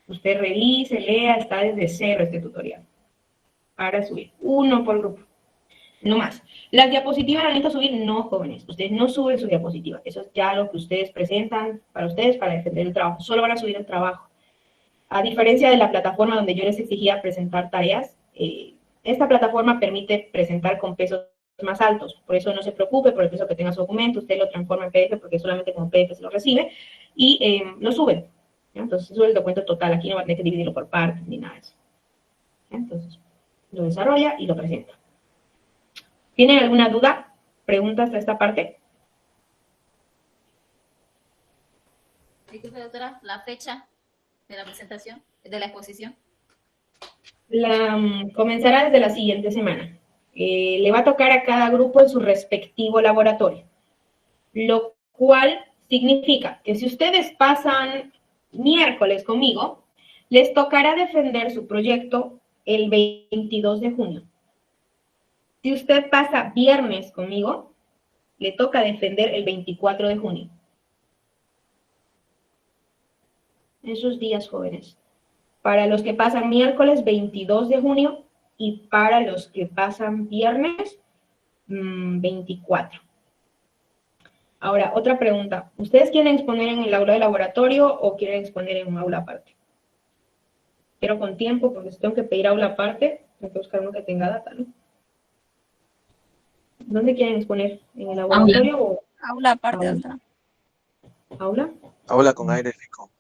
Usted revise, lea, está desde cero este tutorial. Para subir, uno por grupo. No más. Las diapositivas las necesito subir, no, jóvenes. Ustedes no suben su diapositiva. Eso es ya lo que ustedes presentan para ustedes para defender el trabajo. Solo van a subir el trabajo. A diferencia de la plataforma donde yo les exigía presentar tareas, esta plataforma permite presentar con pesos más altos. Por eso no se preocupe por el peso que tenga su documento. Usted lo transforma en PDF porque solamente como PDF se lo recibe y lo sube. ¿Ya? Entonces, sube el documento total. Aquí no va a tener que dividirlo por partes ni nada de eso. ¿Ya? Entonces, lo desarrolla y lo presenta. ¿Tienen alguna duda? ¿Preguntas de esta parte? Disculpe, doctora, la fecha de la presentación, de la exposición. Comenzará desde la siguiente semana. Le va a tocar a cada grupo en su respectivo laboratorio. Lo cual significa que si ustedes pasan miércoles conmigo, les tocará defender su proyecto el 22 de junio. Si usted pasa viernes conmigo, le toca defender el 24 de junio. esos días, jóvenes. Para los que pasan miércoles 22 de junio y para los que pasan viernes 24. Ahora, otra pregunta. ¿Ustedes quieren exponer en el aula de laboratorio o quieren exponer en un aula aparte? Pero con tiempo, porque si tengo que pedir aula aparte, tengo que buscar uno que tenga data, ¿no? ¿Dónde quieren exponer? ¿En el laboratorio o Aula aparte, doctora. aula? Aula con aire rico.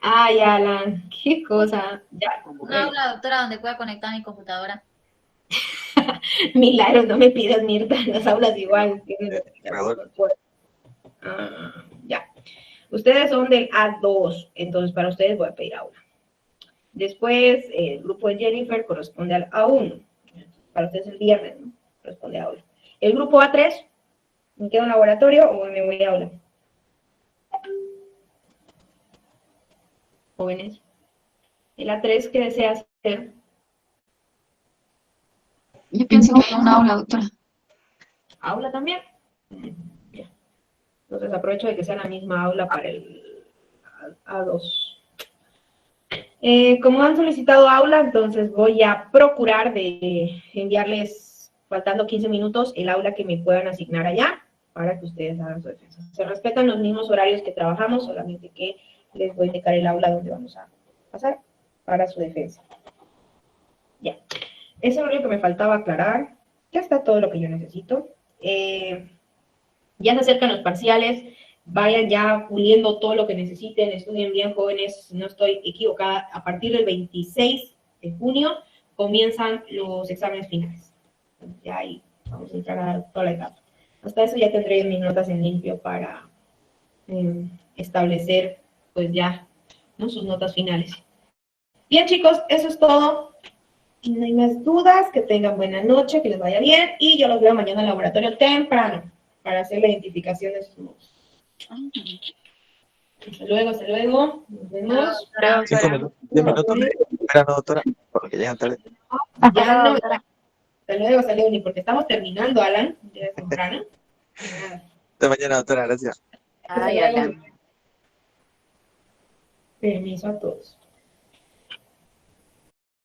Ay, Alan, qué cosa. Ya. Una aula, doctora, donde pueda conectar mi computadora. Milagros, no me pidas, Mirta, las aulas igual. Ya. Ustedes son del A2, entonces para ustedes voy a pedir aula. Después, el grupo de Jennifer corresponde al A1. Para ustedes el viernes, ¿no? Corresponde a aula. El grupo A3, ¿me quedo en laboratorio o me voy a aula? Jóvenes. El A3, ¿qué desea hacer? Yo pienso que hay una aula, doctora. ¿Aula también? Ya. Entonces aprovecho de que sea la misma aula para el A2. Como han solicitado aula, entonces voy a procurar de enviarles, faltando 15 minutos, el aula que me puedan asignar allá para que ustedes hagan su defensa. Se respetan los mismos horarios que trabajamos, solamente que les voy a indicar el aula donde vamos a pasar para su defensa. Ya. Eso es lo único que me faltaba aclarar. Ya está todo lo que yo necesito. Ya se acercan los parciales. Vayan ya puliendo todo lo que necesiten. Estudien bien, jóvenes. No estoy equivocada. A partir del 26 de junio comienzan los exámenes finales. Entonces, ya ahí vamos a entrar a dar toda la etapa. Hasta eso ya tendré mis notas en limpio para establecer, pues ya, ¿no? Sus notas finales. Bien, chicos, eso es todo. No hay más dudas, que tengan buena noche, que les vaya bien, y yo los veo mañana en el laboratorio temprano para hacer la identificación de sus nodos. Hasta luego, hasta luego. Nos vemos. 5 minutos, 10 minutos de verano, doctora, porque llegan tarde. Ya no, hasta luego, ni porque estamos terminando, Alan, ya es temprano. Hasta mañana, doctora, gracias. Ay, Alan. Permiso a todos.